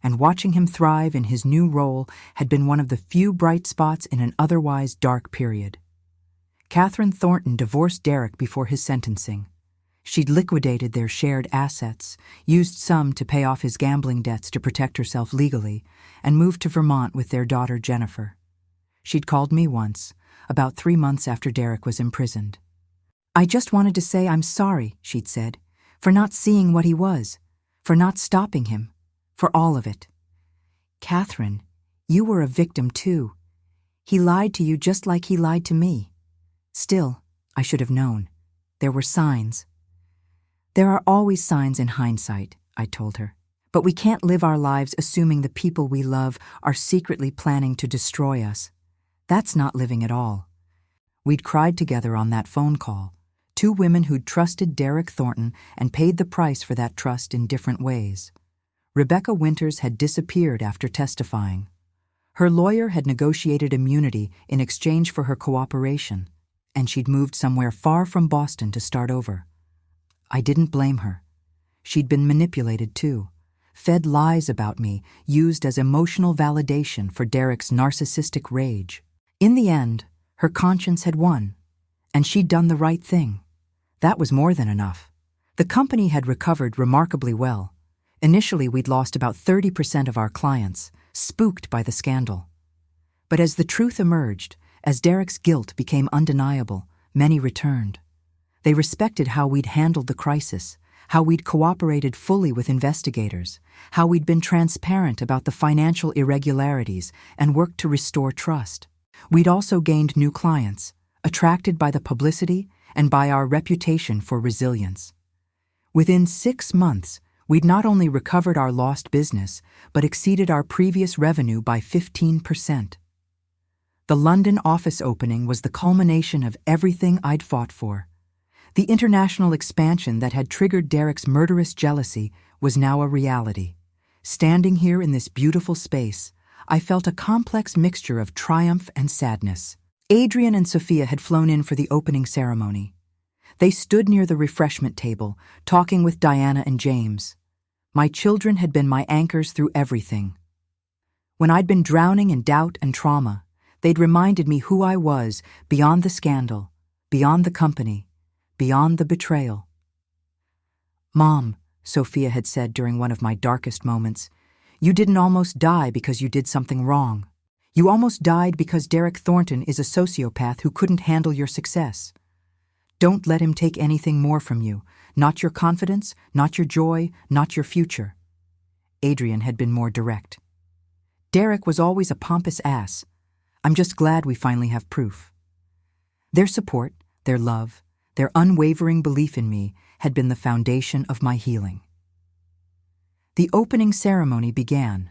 and watching him thrive in his new role had been one of the few bright spots in an otherwise dark period. Catherine Thornton divorced Derek before his sentencing. She'd liquidated their shared assets, used some to pay off his gambling debts to protect herself legally, and moved to Vermont with their daughter Jennifer. She'd called me once, about 3 months after Derek was imprisoned. "I just wanted to say I'm sorry," she'd said, "for not seeing what he was, for not stopping him, for all of it. Catherine, you were a victim too. He lied to you just like he lied to me. Still, I should have known. There were signs." "There are always signs in hindsight," I told her. "But we can't live our lives assuming the people we love are secretly planning to destroy us. That's not living at all." We'd cried together on that phone call, two women who'd trusted Derek Thornton and paid the price for that trust in different ways. Rebecca Winters had disappeared after testifying. Her lawyer had negotiated immunity in exchange for her cooperation, and she'd moved somewhere far from Boston to start over. I didn't blame her. She'd been manipulated too, fed lies about me, used as emotional validation for Derek's narcissistic rage. In the end, her conscience had won, and she'd done the right thing. That was more than enough. The company had recovered remarkably well. Initially, we'd lost about 30% of our clients, spooked by the scandal. But as the truth emerged, as Derek's guilt became undeniable, many returned. They respected how we'd handled the crisis, how we'd cooperated fully with investigators, how we'd been transparent about the financial irregularities and worked to restore trust. We'd also gained new clients, attracted by the publicity and by our reputation for resilience. Within 6 months, we'd not only recovered our lost business, but exceeded our previous revenue by 15%. The London office opening was the culmination of everything I'd fought for. The international expansion that had triggered Derek's murderous jealousy was now a reality. Standing here in this beautiful space, I felt a complex mixture of triumph and sadness. Adrian and Sophia had flown in for the opening ceremony. They stood near the refreshment table, talking with Diana and James. My children had been my anchors through everything. When I'd been drowning in doubt and trauma, they'd reminded me who I was beyond the scandal, beyond the company, beyond the betrayal. "Mom," Sophia had said during one of my darkest moments, "you didn't almost die because you did something wrong. You almost died because Derek Thornton is a sociopath who couldn't handle your success. Don't let him take anything more from you, not your confidence, not your joy, not your future." Adrian had been more direct. "Derek was always a pompous ass. I'm just glad we finally have proof." Their support, their love, their unwavering belief in me had been the foundation of my healing. The opening ceremony began.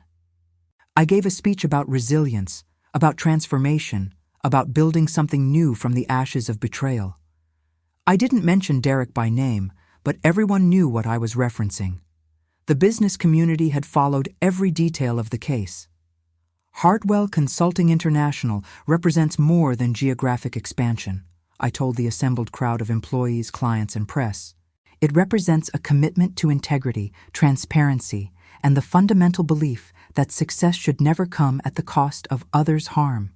I gave a speech about resilience, about transformation, about building something new from the ashes of betrayal. I didn't mention Derek by name, but everyone knew what I was referencing. The business community had followed every detail of the case. Hartwell Consulting International represents more than geographic expansion, I told the assembled crowd of employees, clients, and press. It represents a commitment to integrity, transparency, and the fundamental belief that success should never come at the cost of others' harm.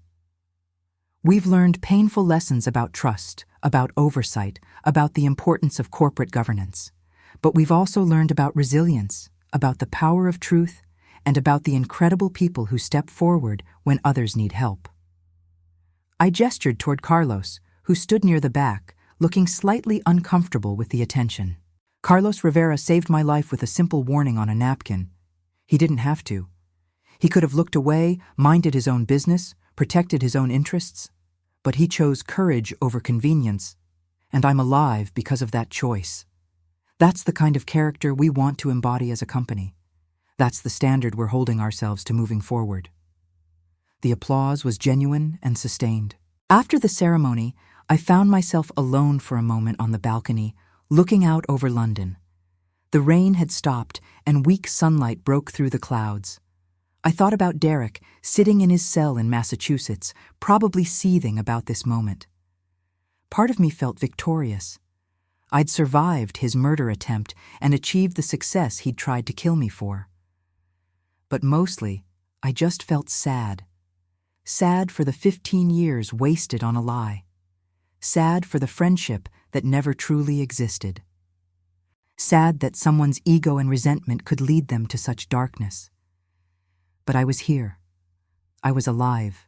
We've learned painful lessons about trust, about oversight, about the importance of corporate governance. But we've also learned about resilience, about the power of truth, and about the incredible people who step forward when others need help. I gestured toward Carlos, who stood near the back, looking slightly uncomfortable with the attention. Carlos Rivera saved my life with a simple warning on a napkin. He didn't have to. He could have looked away, minded his own business, protected his own interests, but he chose courage over convenience, and I'm alive because of that choice. That's the kind of character we want to embody as a company. That's the standard we're holding ourselves to moving forward. The applause was genuine and sustained. After the ceremony, I found myself alone for a moment on the balcony, looking out over London. The rain had stopped, and weak sunlight broke through the clouds. I thought about Derek, sitting in his cell in Massachusetts, probably seething about this moment. Part of me felt victorious. I'd survived his murder attempt and achieved the success he'd tried to kill me for. But mostly, I just felt sad. Sad for the 15 years wasted on a lie. Sad for the friendship that never truly existed. Sad that someone's ego and resentment could lead them to such darkness. But I was here. I was alive.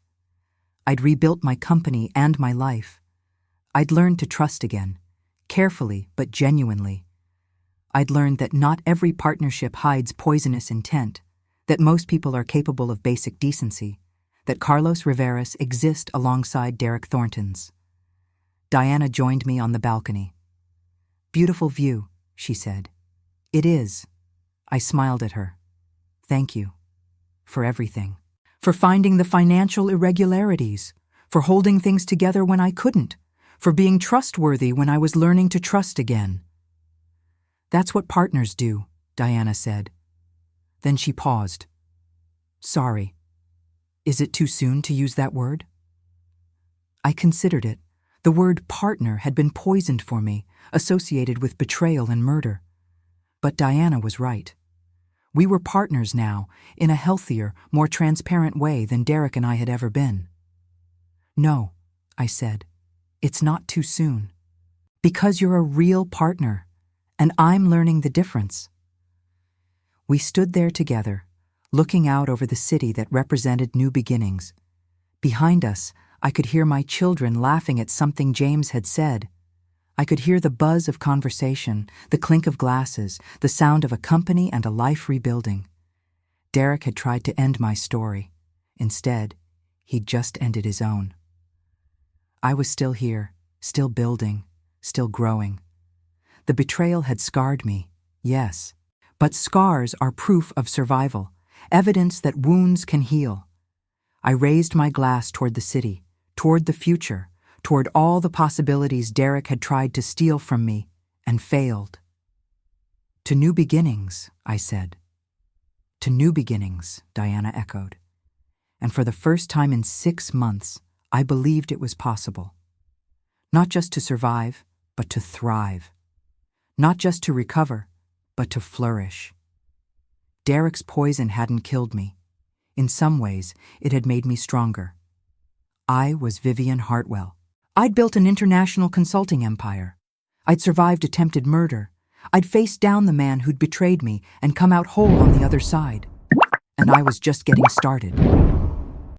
I'd rebuilt my company and my life. I'd learned to trust again, carefully but genuinely. I'd learned that not every partnership hides poisonous intent, that most people are capable of basic decency, that Carlos Rivera's exist alongside Derek Thornton's. Diana joined me on the balcony. "Beautiful view," she said. "It is." I smiled at her. "Thank you. For everything. For finding the financial irregularities. For holding things together when I couldn't. For being trustworthy when I was learning to trust again." "That's what partners do," Diana said. Then she paused. "Sorry. Is it too soon to use that word?" I considered it. The word partner had been poisoned for me, associated with betrayal and murder. But Diana was right. We were partners now, in a healthier, more transparent way than Derek and I had ever been. "No," I said. "It's not too soon. Because you're a real partner, and I'm learning the difference." We stood there together, looking out over the city that represented new beginnings. Behind us, I could hear my children laughing at something James had said. I could hear the buzz of conversation, the clink of glasses, the sound of a company and a life rebuilding. Derek had tried to end my story. Instead, he'd just ended his own. I was still here, still building, still growing. The betrayal had scarred me, yes, but scars are proof of survival, evidence that wounds can heal. I raised my glass toward the city, toward the future, toward all the possibilities Derek had tried to steal from me and failed. "To new beginnings," I said. "To new beginnings," Diana echoed. And for the first time in 6 months, I believed it was possible. Not just to survive, but to thrive. Not just to recover, but to flourish. Derek's poison hadn't killed me. In some ways, it had made me stronger. I was Vivian Hartwell. I'd built an international consulting empire. I'd survived attempted murder. I'd faced down the man who'd betrayed me and come out whole on the other side. And I was just getting started.